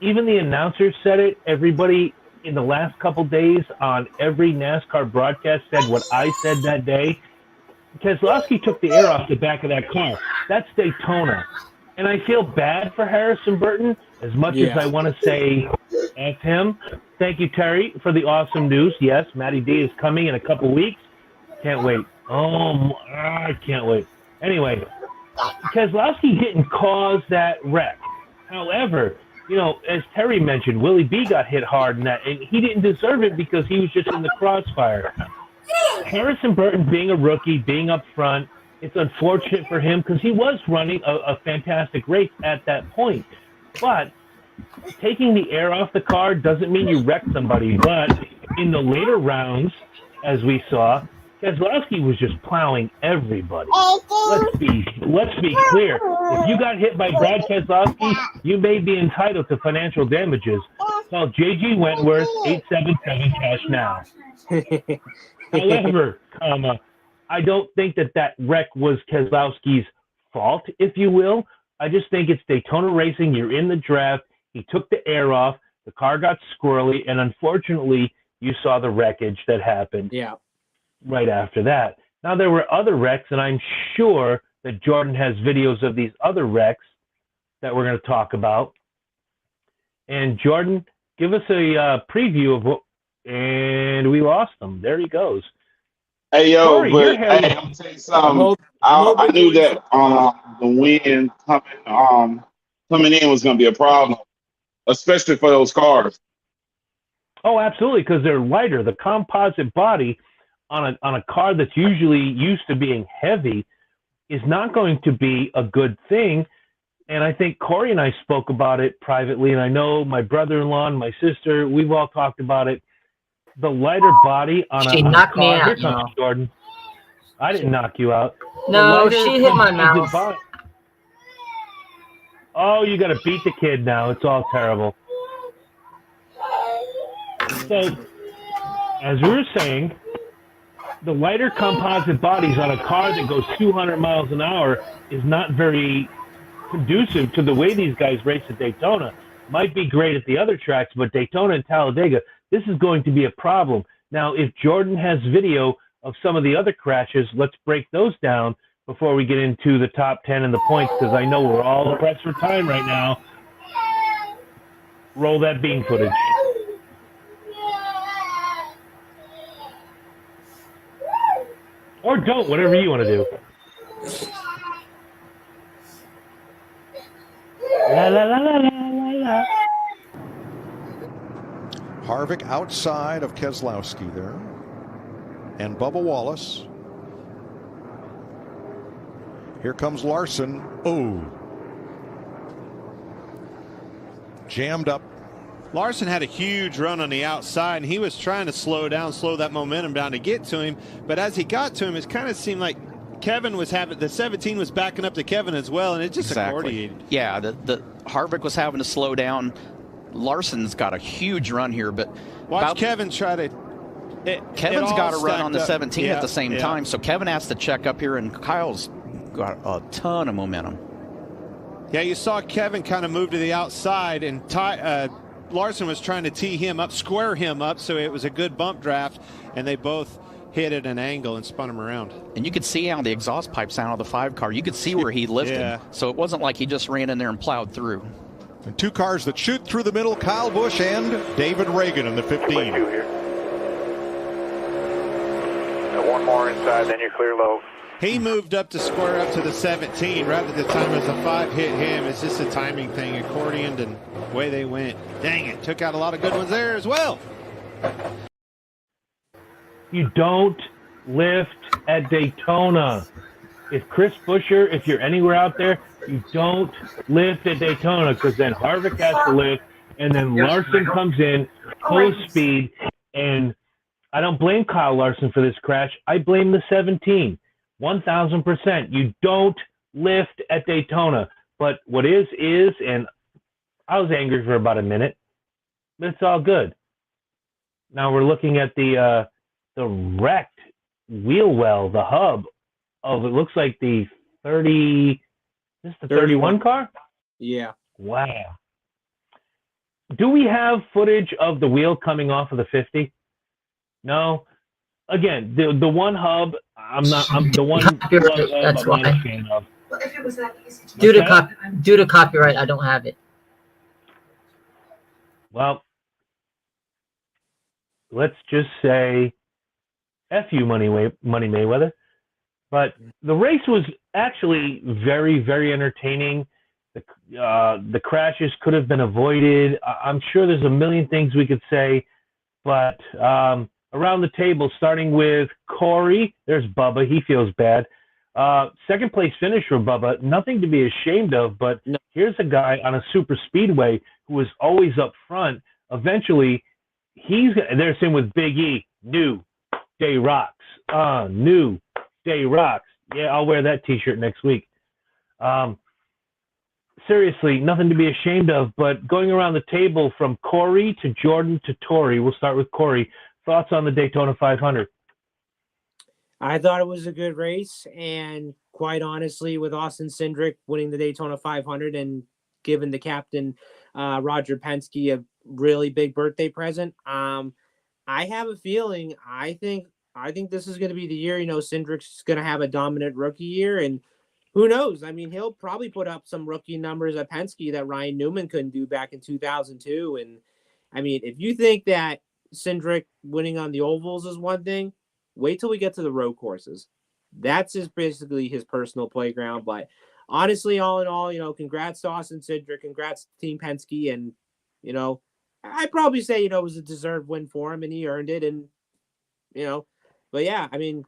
Even the announcers said it. Everybody in the last couple days on every NASCAR broadcast said what I said that day. Keselowski took the air off the back of that car. That's Daytona. And I feel bad for Harrison Burton as much as I want to say F him. Thank you, Terry, for the awesome news. Yes, Matty D is coming in a couple weeks. Can't wait. I can't wait. Anyway, Keselowski didn't cause that wreck. However, you know, as Terry mentioned, Willie B got hit hard in that, and he didn't deserve it because he was just in the crossfire. Harrison Burton being a rookie, being up front, it's unfortunate for him because he was running a fantastic race at that point. But taking the air off the car doesn't mean you wreck somebody. But in the later rounds, as we saw, Keselowski was just plowing everybody. Let's be clear. If you got hit by Brad Keselowski, you may be entitled to financial damages. Call JG Wentworth, 877 cash now. However, I don't think that wreck was Keselowski's fault, if you will. I just think it's Daytona racing. You're in the draft. He took the air off. The car got squirrely, and unfortunately, you saw the wreckage that happened. Yeah. Right after that. Now, there were other wrecks, and I'm sure that Jordan has videos of these other wrecks that we're going to talk about. And Jordan, give us a preview of what, and we lost him. There he goes. Hey, yo, Corey, but hey, I'm going to tell you something. I knew that the wind coming in was going to be a problem, especially for those cars. Oh, absolutely, because they're lighter. The composite body on a car that's usually used to being heavy is not going to be a good thing. And I think Corey and I spoke about it privately, and I know my brother-in-law and my sister, we've all talked about it. The lighter body on a knocked car. me out, Here comes Jordan. I didn't knock you out. No, she hit my mouth. Oh, you got to beat the kid now. It's all terrible. So, as we were saying, the lighter composite bodies on a car that goes 200 miles an hour is not very conducive to the way these guys race at Daytona. Might be great at the other tracks, but Daytona and Talladega, this is going to be a problem. Now, if Jordan has video of some of the other crashes, let's break those down before we get into the top 10 and the points, because I know we're all pressed for time right now. Roll that bean footage. Or don't, whatever you want to do. La la la la la la. Harvick outside of Keselowski there. And Bubba Wallace. Here comes Larson. Oh. Jammed up. Larson had a huge run on the outside, and he was trying to slow that momentum down to get to him. But as he got to him, it kind of seemed like Kevin was having, the 17 was backing up to Kevin as well, and it just accordiated. Yeah, the Harvick was having to slow down. Larson's got a huge run here, but watch Kevin try to. Kevin's got to run on the 17 at the same time, so Kevin has to check up here, and Kyle's got a ton of momentum. Yeah, you saw Kevin kind of move to the outside, and Larson was trying to tee him up, square him up, so it was a good bump draft, and they both hit at an angle and spun him around. And you could see how the exhaust pipes out of the 5 car. You could see where he lifted, so it wasn't like he just ran in there and plowed through. And 2 cars that shoot through the middle, Kyle Busch and David Reagan in the 15. one more inside, then you're clear low. He moved up to square up to the 17 rather than the time as the 5 hit him. It's just a timing thing, accordioned, and away they went. Dang it, took out a lot of good ones there as well. You don't lift at Daytona. If Chris Buescher, if you're anywhere out there, you don't lift at Daytona, because then Harvick has to lift, and then Larson comes in full speed, and I don't blame Kyle Larson for this crash. I blame the 17. 1,000%. You don't lift at Daytona. But what is, and I was angry for about a minute, but it's all good. Now we're looking at the wrecked wheel well, the hub of, it looks like the 30, is this the 31 car? Yeah. Wow. Do we have footage of the wheel coming off of the 50? No. Again, the one hub, I'm the one That's why. I'm not a fan of. Due to copyright, I don't have it. Well, let's just say F you, Money Mayweather. But the race was actually very, very entertaining. The crashes could have been avoided. I'm sure there's a million things we could say, but around the table, starting with Corey, there's Bubba. He feels bad. Second place finish for Bubba. Nothing to be ashamed of, but here's a guy on a super speedway who was always up front. Eventually, they're same with Big E. New Day Rocks. New Day Rocks. Yeah, I'll wear that T-shirt next week. Seriously, nothing to be ashamed of, but going around the table from Corey to Jordan to Tori, we'll start with Corey. Thoughts on the Daytona 500? I thought it was a good race, and quite honestly, with Austin Cindric winning the Daytona 500 and giving the captain Roger Penske a really big birthday present, I have a feeling. I think this is going to be the year. Cindric's going to have a dominant rookie year, and who knows? I mean, he'll probably put up some rookie numbers at Penske that Ryan Newman couldn't do back in 2002. And I mean, if you think that Cindric winning on the ovals is one thing, wait till we get to the road courses. That's basically his personal playground. But honestly, all in all, congrats to Austin Cindric, congrats to Team Penske, and I'd probably say it was a deserved win for him, and he earned it. And but yeah, I mean,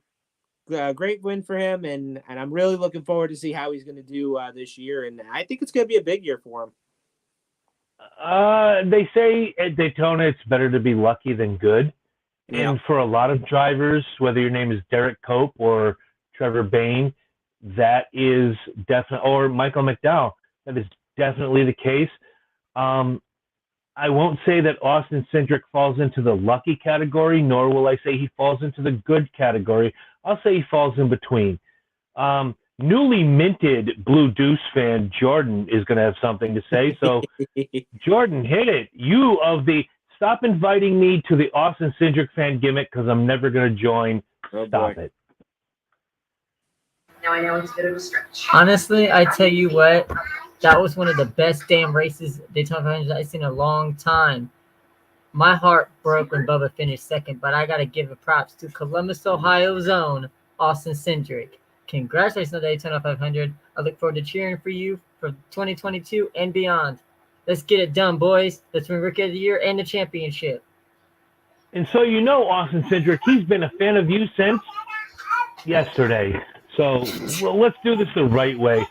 great win for him, and I'm really looking forward to see how he's going to do this year, and I think it's going to be a big year for him. They say at Daytona it's better to be lucky than good. Yeah. And for a lot of drivers, whether your name is Derek Cope or Trevor Bayne, that is definitely, or Michael McDowell, that is definitely the case. I won't say that Austin Cindric falls into the lucky category, nor will I say he falls into the good category. I'll say he falls in between. Newly minted Blue Deuce fan Jordan is going to have something to say. So, Jordan, hit it. Stop inviting me to the Austin Cindric fan gimmick, because I'm never going to join. Stop it. Now I know it's a bit of a stretch. Honestly, I tell you what, that was one of the best damn races Daytona 500 I've seen in a long time. My heart broke when Bubba finished second, but I got to give props to Columbus, Ohio's own Austin Cindric. Congratulations on the Daytona 500. I look forward to cheering for you for 2022 and beyond. Let's get it done, boys. Let's win Rookie of the Year and the championship. And so Austin Cindric, he's been a fan of you since yesterday. So let's do this the right way.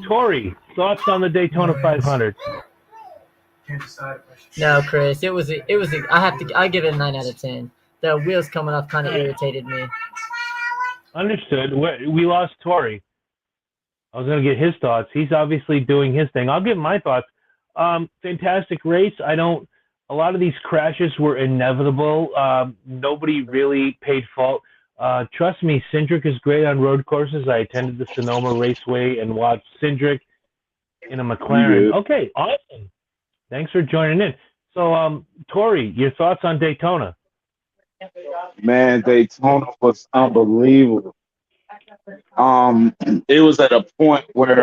Tori, thoughts on the Daytona 500? No, Chris, I give it a 9 out of 10. The wheels coming off kind of irritated me. Understood. We lost Tori. I was going to get his thoughts. He's obviously doing his thing. I'll give my thoughts. Fantastic race. A lot of these crashes were inevitable. Nobody really paid fault. Trust me, Cindric is great on road courses. I attended the Sonoma Raceway and watched Cindric in a McLaren. Okay, awesome. Thanks for joining in. So, Tori, your thoughts on Daytona? Man, Daytona was unbelievable. It was at a point where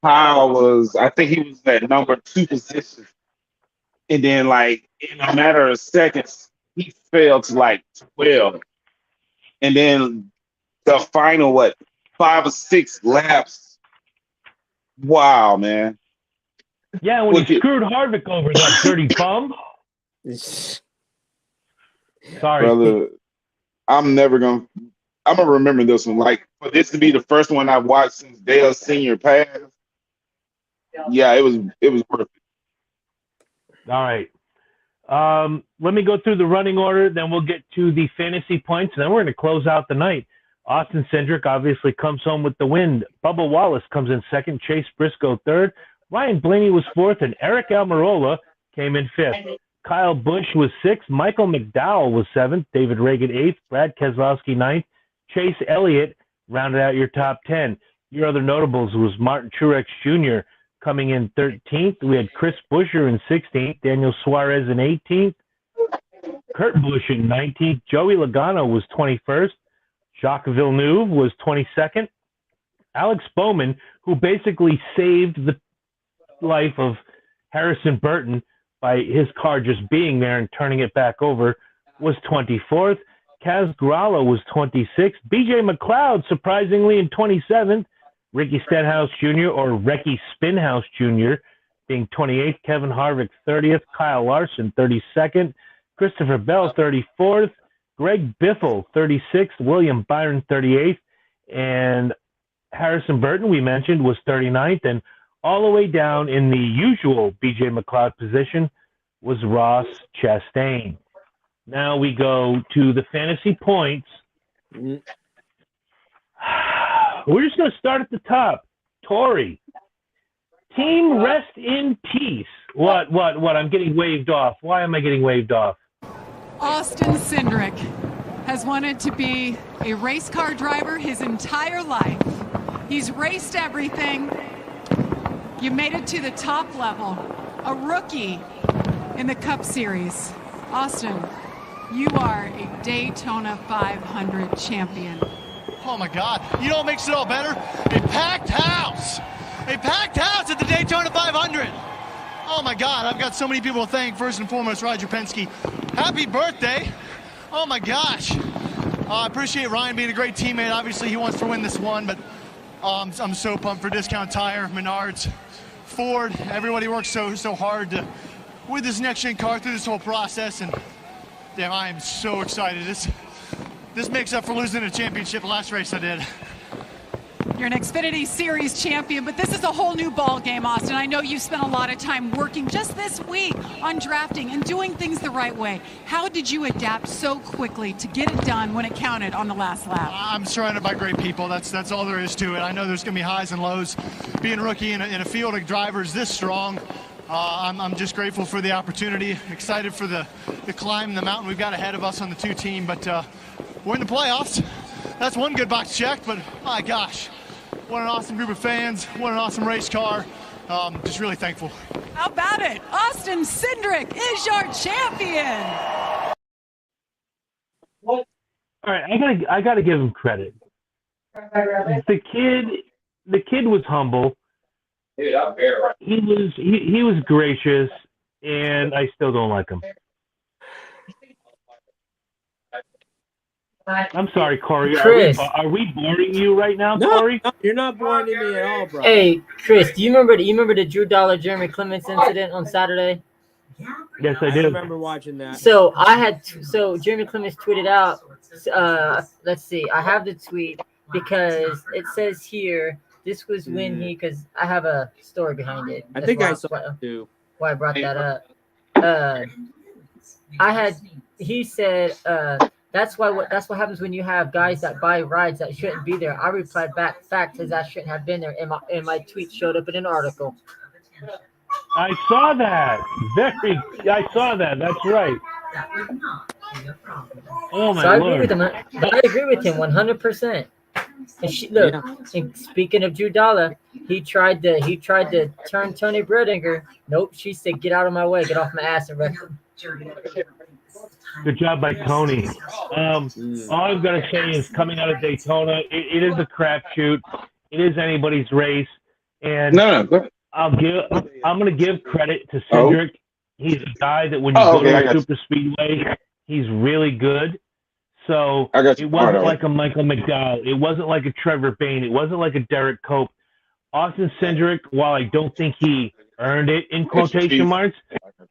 Kyle I think he was at number 2 position. And then, in a matter of seconds, he fell to 12. and then the final 5 or 6 laps. Wow, man. Yeah, when he screwed Harvick over, that dirty bum. Sorry, brother. I'm gonna remember this one. Like, for this to be the first one I watched since Dale Senior passed. Yeah, it was worth it. All right. Let me go through the running order, then we'll get to the fantasy points, and then we're going to close out the night. Austin Cindric obviously comes home with the win. Bubba Wallace comes in second. Chase Briscoe third. Ryan Blaney was fourth, and Eric Almirola came in fifth. Kyle Busch was sixth. Michael McDowell was seventh. David Reagan eighth. Brad Keselowski ninth. Chase Elliott rounded out your top 10. Your other notables was Martin Truex Jr. coming in 13th. We had Chris Buescher in 16th. Daniel Suarez in 18th. Kurt Busch in 19th. Joey Logano was 21st. Jacques Villeneuve was 22nd. Alex Bowman, who basically saved the life of Harrison Burton by his car just being there and turning it back over, was 24th. Kaz Gralla was 26th. BJ McLeod, surprisingly, in 27th. Ricky Stenhouse Jr. or Recky Spinhouse Jr. being 28th. Kevin Harvick 30th. Kyle Larson 32nd. Christopher Bell 34th. Greg Biffle 36th. William Byron 38th. And Harrison Burton, we mentioned, was 39th. And all the way down in the usual BJ McLeod position was Ross Chastain. Now we go to the fantasy points. We're just going to start at the top. Tori. Team rest in peace. What? I'm getting waved off. Why am I getting waved off? Austin Cindric has wanted to be a race car driver his entire life. He's raced everything. You made it to the top level. A rookie in the Cup Series. Austin, you are a Daytona 500 champion. Oh my God. You know what makes it all better? A packed house. A packed house at the Daytona 500. Oh my God, I've got so many people to thank. First and foremost, Roger Penske. Happy birthday. Oh my gosh. I appreciate Ryan being a great teammate. Obviously, he wants to win this one, but I'm so pumped for Discount Tire, Menards, Ford. Everybody works so hard with this next-gen car through this whole process, and damn, I am so excited. This makes up for losing a championship last race I did. You're an Xfinity Series champion, but this is a whole new ball game, Austin. I know you spent a lot of time working just this week on drafting and doing things the right way. How did you adapt so quickly to get it done when it counted on the last lap? I'm surrounded by great people. That's all there is to it. I know there's going to be highs and lows. Being a rookie in a field of drivers this strong, I'm just grateful for the opportunity. Excited for the climb and the mountain we've got ahead of us on the 2 team. But we're in the playoffs. That's one good box checked, but my gosh, what an awesome group of fans, what an awesome race car. Just really thankful. How about it? Austin Cindric is your champion. All right, I gotta give him credit. The kid was humble. Dude, I'm very right. He was gracious, and I still don't like him. I'm sorry, Corey. Chris. Are we boring you right now, Corey? No, you're not boring me at all, bro. Hey, Chris, do you remember the Drew Dollar Jeremy Clements incident on Saturday? Yes, I did. I remember watching that. So Jeremy Clements tweeted out. Let's see. I have the tweet because it says here this was when because I have a story behind it. I think I saw it too. Why I brought that up. He said. That's what happens when you have guys that buy rides that shouldn't be there. I replied back, fact is that shouldn't have been there, and my tweet showed up in an article. I saw that. I saw that. That's right. Oh my I Lord. I agree with him 100%. And and speaking of Drew Dollar, he tried to turn Tony Bredinger. Nope, she said, "Get out of my way, get off my ass and wreck him." Good job by Tony. All I'm going to say is coming out of Daytona, it is a crapshoot. It is anybody's race. And I'm going to give credit to Cindric. He's a guy that when you go to a super speedway, he's really good. So I got it you. wasn't like a Michael McDowell. It wasn't like a Trevor Bayne. It wasn't like a Derek Cope. Austin Cindric, while I don't think he earned it in quotation marks,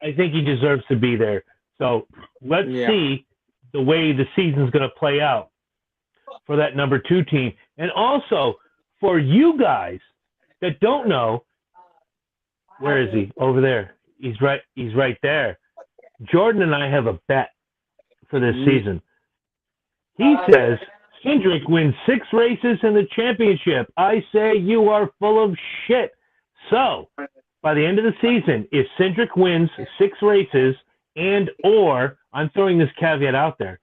I think he deserves to be there. So let's see the way the season's going to play out for that number 2 team. And also, for you guys that don't know, where is he? Over there. He's right there. Jordan and I have a bet for this season. He says Cindric wins 6 races in the championship. I say you are full of shit. So, by the end of the season, if Cindric wins 6 races or I'm throwing this caveat out there,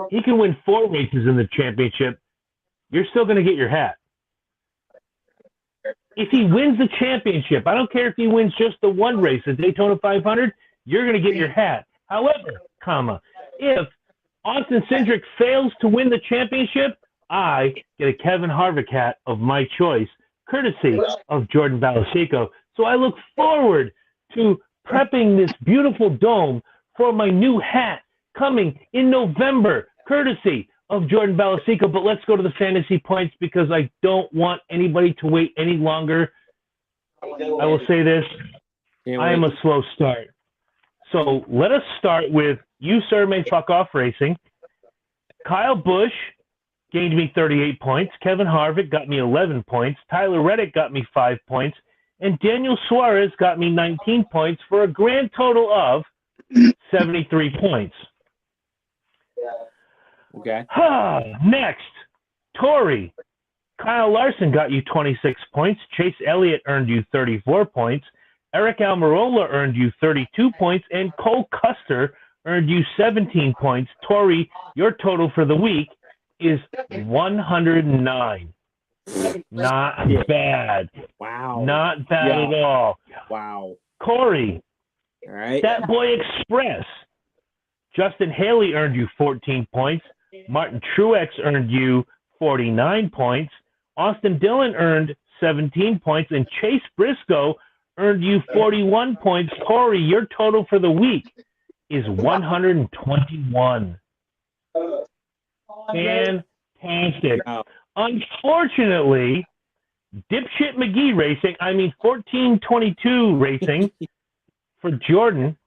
he can win 4 races in the championship, you're still going to get your hat. If he wins the championship, I don't care if he wins just the 1 race, the Daytona 500, you're going to get your hat. However, if Austin Cindric fails to win the championship, I get a Kevin Harvick hat of my choice, courtesy of Jordan Balasico. So I look forward to prepping this beautiful dome for my new hat coming in November, courtesy of Jordan Balasico. But let's go to the fantasy points because I don't want anybody to wait any longer. I will say this. I am a slow start. So let us start with You Sir May Fuck Off Racing. Kyle Busch gained me 38 points. Kevin Harvick got me 11 points. Tyler Reddick got me 5 points. And Daniel Suarez got me 19 points for a grand total of 73 points. Okay. Next, Tori. Kyle Larson got you 26 points. Chase Elliott earned you 34 points. Eric Almirola earned you 32 points. And Cole Custer earned you 17 points. Tori, your total for the week is 109. Not bad. Wow. Not bad at all. Wow. Corey. All right. That Boy Express. Justin Haley earned you 14 points. Martin Truex earned you 49 points. Austin Dillon earned 17 points. And Chase Briscoe earned you 41 points. Corey, your total for the week is 121. Fantastic. Unfortunately, Dipshit McGee Racing, 1422 Racing for Jordan.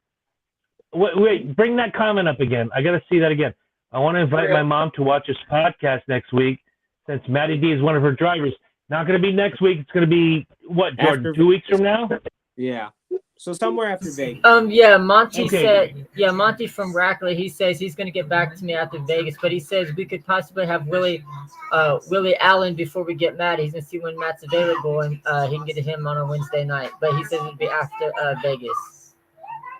Wait, bring that comment up again. I got to see that again. I want to invite my mom to watch this podcast next week since Maddie D is one of her drivers. Not going to be next week. It's going to be, what, Jordan, after 2 weeks from now? Yeah. So somewhere after Vegas. Monty said, Monty from Rackley, he says he's going to get back to me after Vegas, but he says we could possibly have Willie Allen before we get Matt. He's going to see when Matt's available, and he can get to him on a Wednesday night. But he says it'll be after Vegas.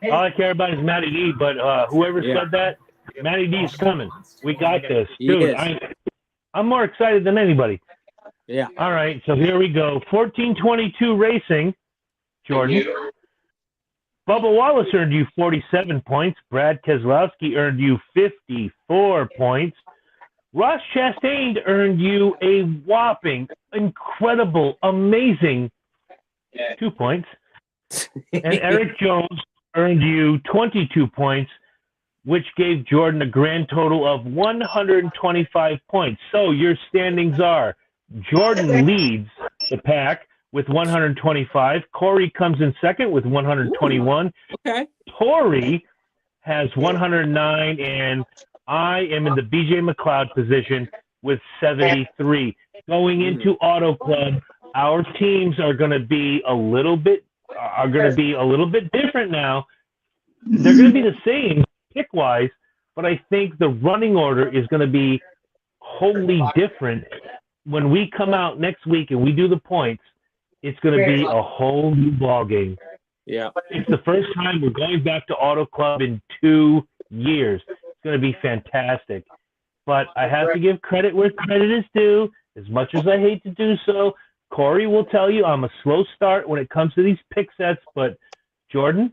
All I care about is Matty D, but whoever said that, Matty D's coming. We got this. Dude, I'm more excited than anybody. Yeah. All right, so here we go. 1422 Racing, Jordan. Bubba Wallace earned you 47 points. Brad Keselowski earned you 54 points. Ross Chastain earned you a whopping, incredible, amazing 2 points. And Eric Jones earned you 22 points, which gave Jordan a grand total of 125 points. So your standings are Jordan leads the pack with 125. Corey comes in second with 121. Okay. Tori has 109, and I am in the BJ McLeod position with 73. Going into Auto Club, our teams are going to be a little bit different now. They're going to be the same pick-wise, but I think the running order is going to be wholly different. When we come out next week and we do the points, it's going to be a whole new ballgame. Yeah. It's the first time we're going back to Auto Club in 2 years. It's going to be fantastic. But I have to give credit where credit is due, as much as I hate to do so. Corey will tell you I'm a slow start when it comes to these pick sets, but Jordan,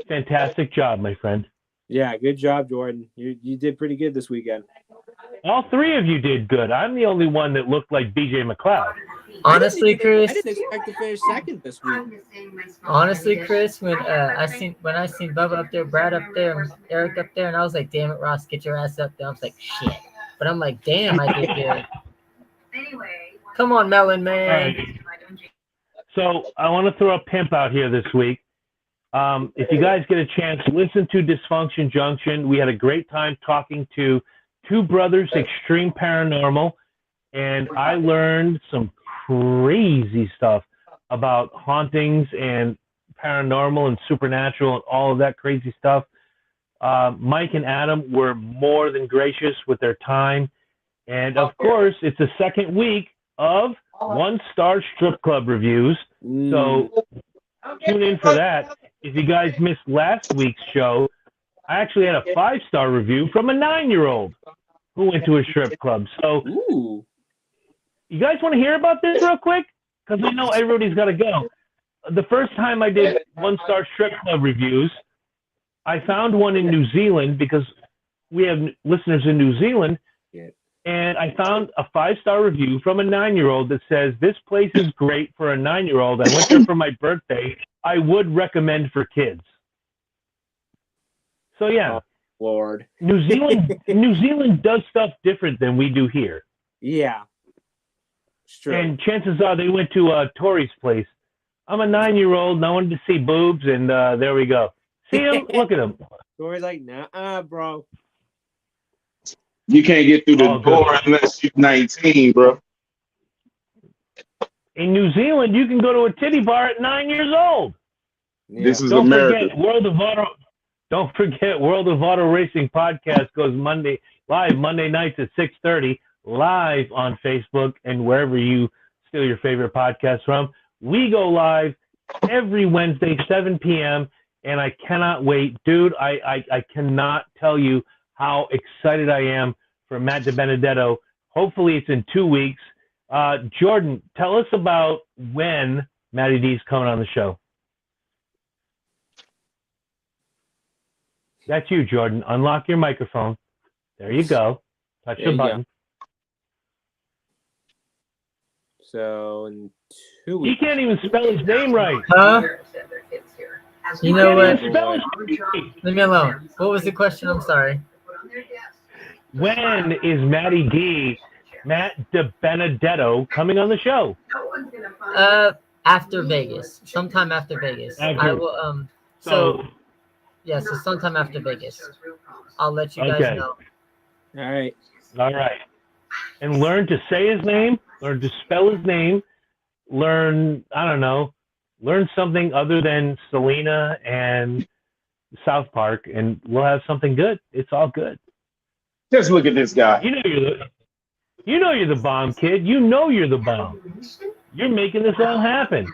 fantastic job, my friend. Yeah, good job, Jordan. You did pretty good this weekend. All three of you did good. I'm the only one that looked like BJ McLeod. Honestly, Chris, I didn't expect to finish second this week. Honestly, Chris, when I seen Bubba up there, Brad up there, and Eric up there, and I was like, "Damn it, Ross, get your ass up there." I was like, "Shit," but I'm like, "Damn, I did good." Come on, Melon Man. So I want to throw a pimp out here this week. If you guys get a chance, listen to Dysfunction Junction. We had a great time talking to two brothers, Extreme Paranormal, and I learned some crazy stuff about hauntings and paranormal and supernatural and all of that crazy stuff. Mike and Adam were more than gracious with their time. And, of course, it's the second week of one-star strip club reviews. So tune in for that. If you guys missed last week's show, I actually had a 5-star review from a 9-year-old who went to a strip club. So you guys want to hear about this real quick? Because I know everybody's got to go. The first time I did one-star strip club reviews, I found one in New Zealand because we have listeners in New Zealand. And I found a 5-star review from a 9-year-old that says, "This place is great for a 9-year-old. I went there for my birthday. I would recommend for kids." So, yeah. Oh, Lord. New Zealand does stuff different than we do here. Yeah. It's true. And chances are they went to Tori's place. I'm a 9-year-old and I wanted to see boobs, and there we go. See him? Look at him. Tori's like, nah, bro. You can't get through the door unless you're 19, bro. In New Zealand, you can go to a titty bar at 9 years old. Yeah. This is Don't America. Don't forget, World of Auto Racing podcast goes live Monday nights at 6:30, live on Facebook and wherever you steal your favorite podcast from. We go live every Wednesday, 7 p.m., and I cannot wait. Dude, I cannot tell you how excited I am for Matt Benedetto. Hopefully it's in 2 weeks. Jordan, tell us about when Matty D's coming on the show. That's you, Jordan. Unlock your microphone. There you go. Touch the button. So in 2 weeks. He can't even spell his name right. Huh? You know what? Leave me alone. What was the question? I'm sorry. When is Matt Benedetto coming on the show? After Vegas. Sometime after Vegas. I will so sometime after Vegas. I'll let you guys know. All right. And learn to say his name, learn to spell his name, learn something other than Selena and South Park, and we'll have something good. It's all good. Just look at this guy. You know you're the bomb, kid. You know you're the bomb. You're making this all happen.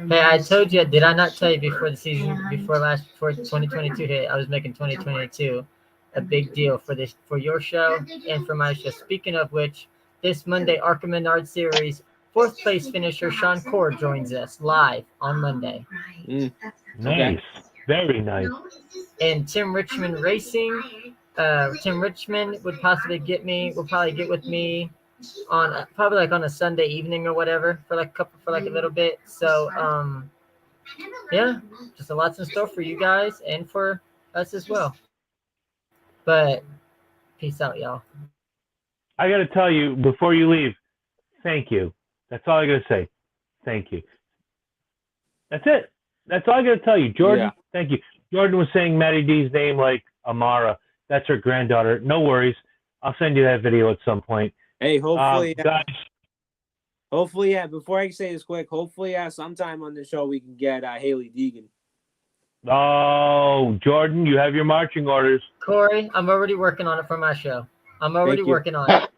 Hey, I told you, did I not tell you before the season, before 2022 hit, I was making 2022 a big deal for your show and for my show. Speaking of which, this Monday, Arkham Menard Series 4th place finisher Sean Cord joins us live on Monday. Nice. Very nice. And Tim Richmond Racing. Tim Richmond will probably get with me on probably like on a Sunday evening or whatever for a little bit. So just a lots in store for you guys and for us as well. But peace out, y'all. I got to tell you before you leave, thank you. That's all I got to say. Thank you. That's it. That's all I got to tell you. Jordan, Thank you. Jordan was saying Matty D's name like Amara. That's her granddaughter. No worries. I'll send you that video at some point. Hey, hopefully, guys. Hopefully, before I say this quick, hopefully, sometime on the show we can get Haley Deegan. Oh, Jordan, you have your marching orders. Corey, I'm already working on it for my show. I'm already working on it.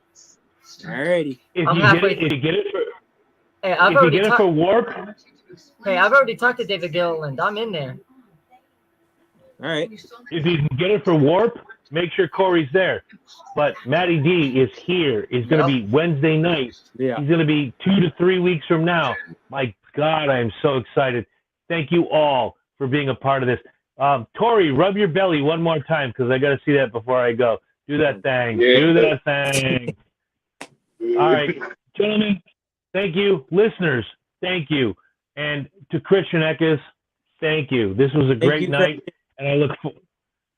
Alrighty. If you get it for Warp. Hey, I've already talked to David Gilliland. I'm in there. All right. If you can get it for Warp, make sure Corey's there. But Matty D is here. It's going to be Wednesday night. Yeah. He's going to be 2 to 3 weeks from now. My God, I am so excited. Thank you all for being a part of this. Tori, rub your belly one more time because I got to see that before I go. Do that thing. Yeah. Do that thing. All right, gentlemen, Thank you, listeners. Thank you. And to Christian Eckes, thank you. This was a great night, and I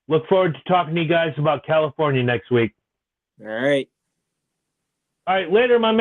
look forward to talking to you guys about California next week. All right. All right, later, my man.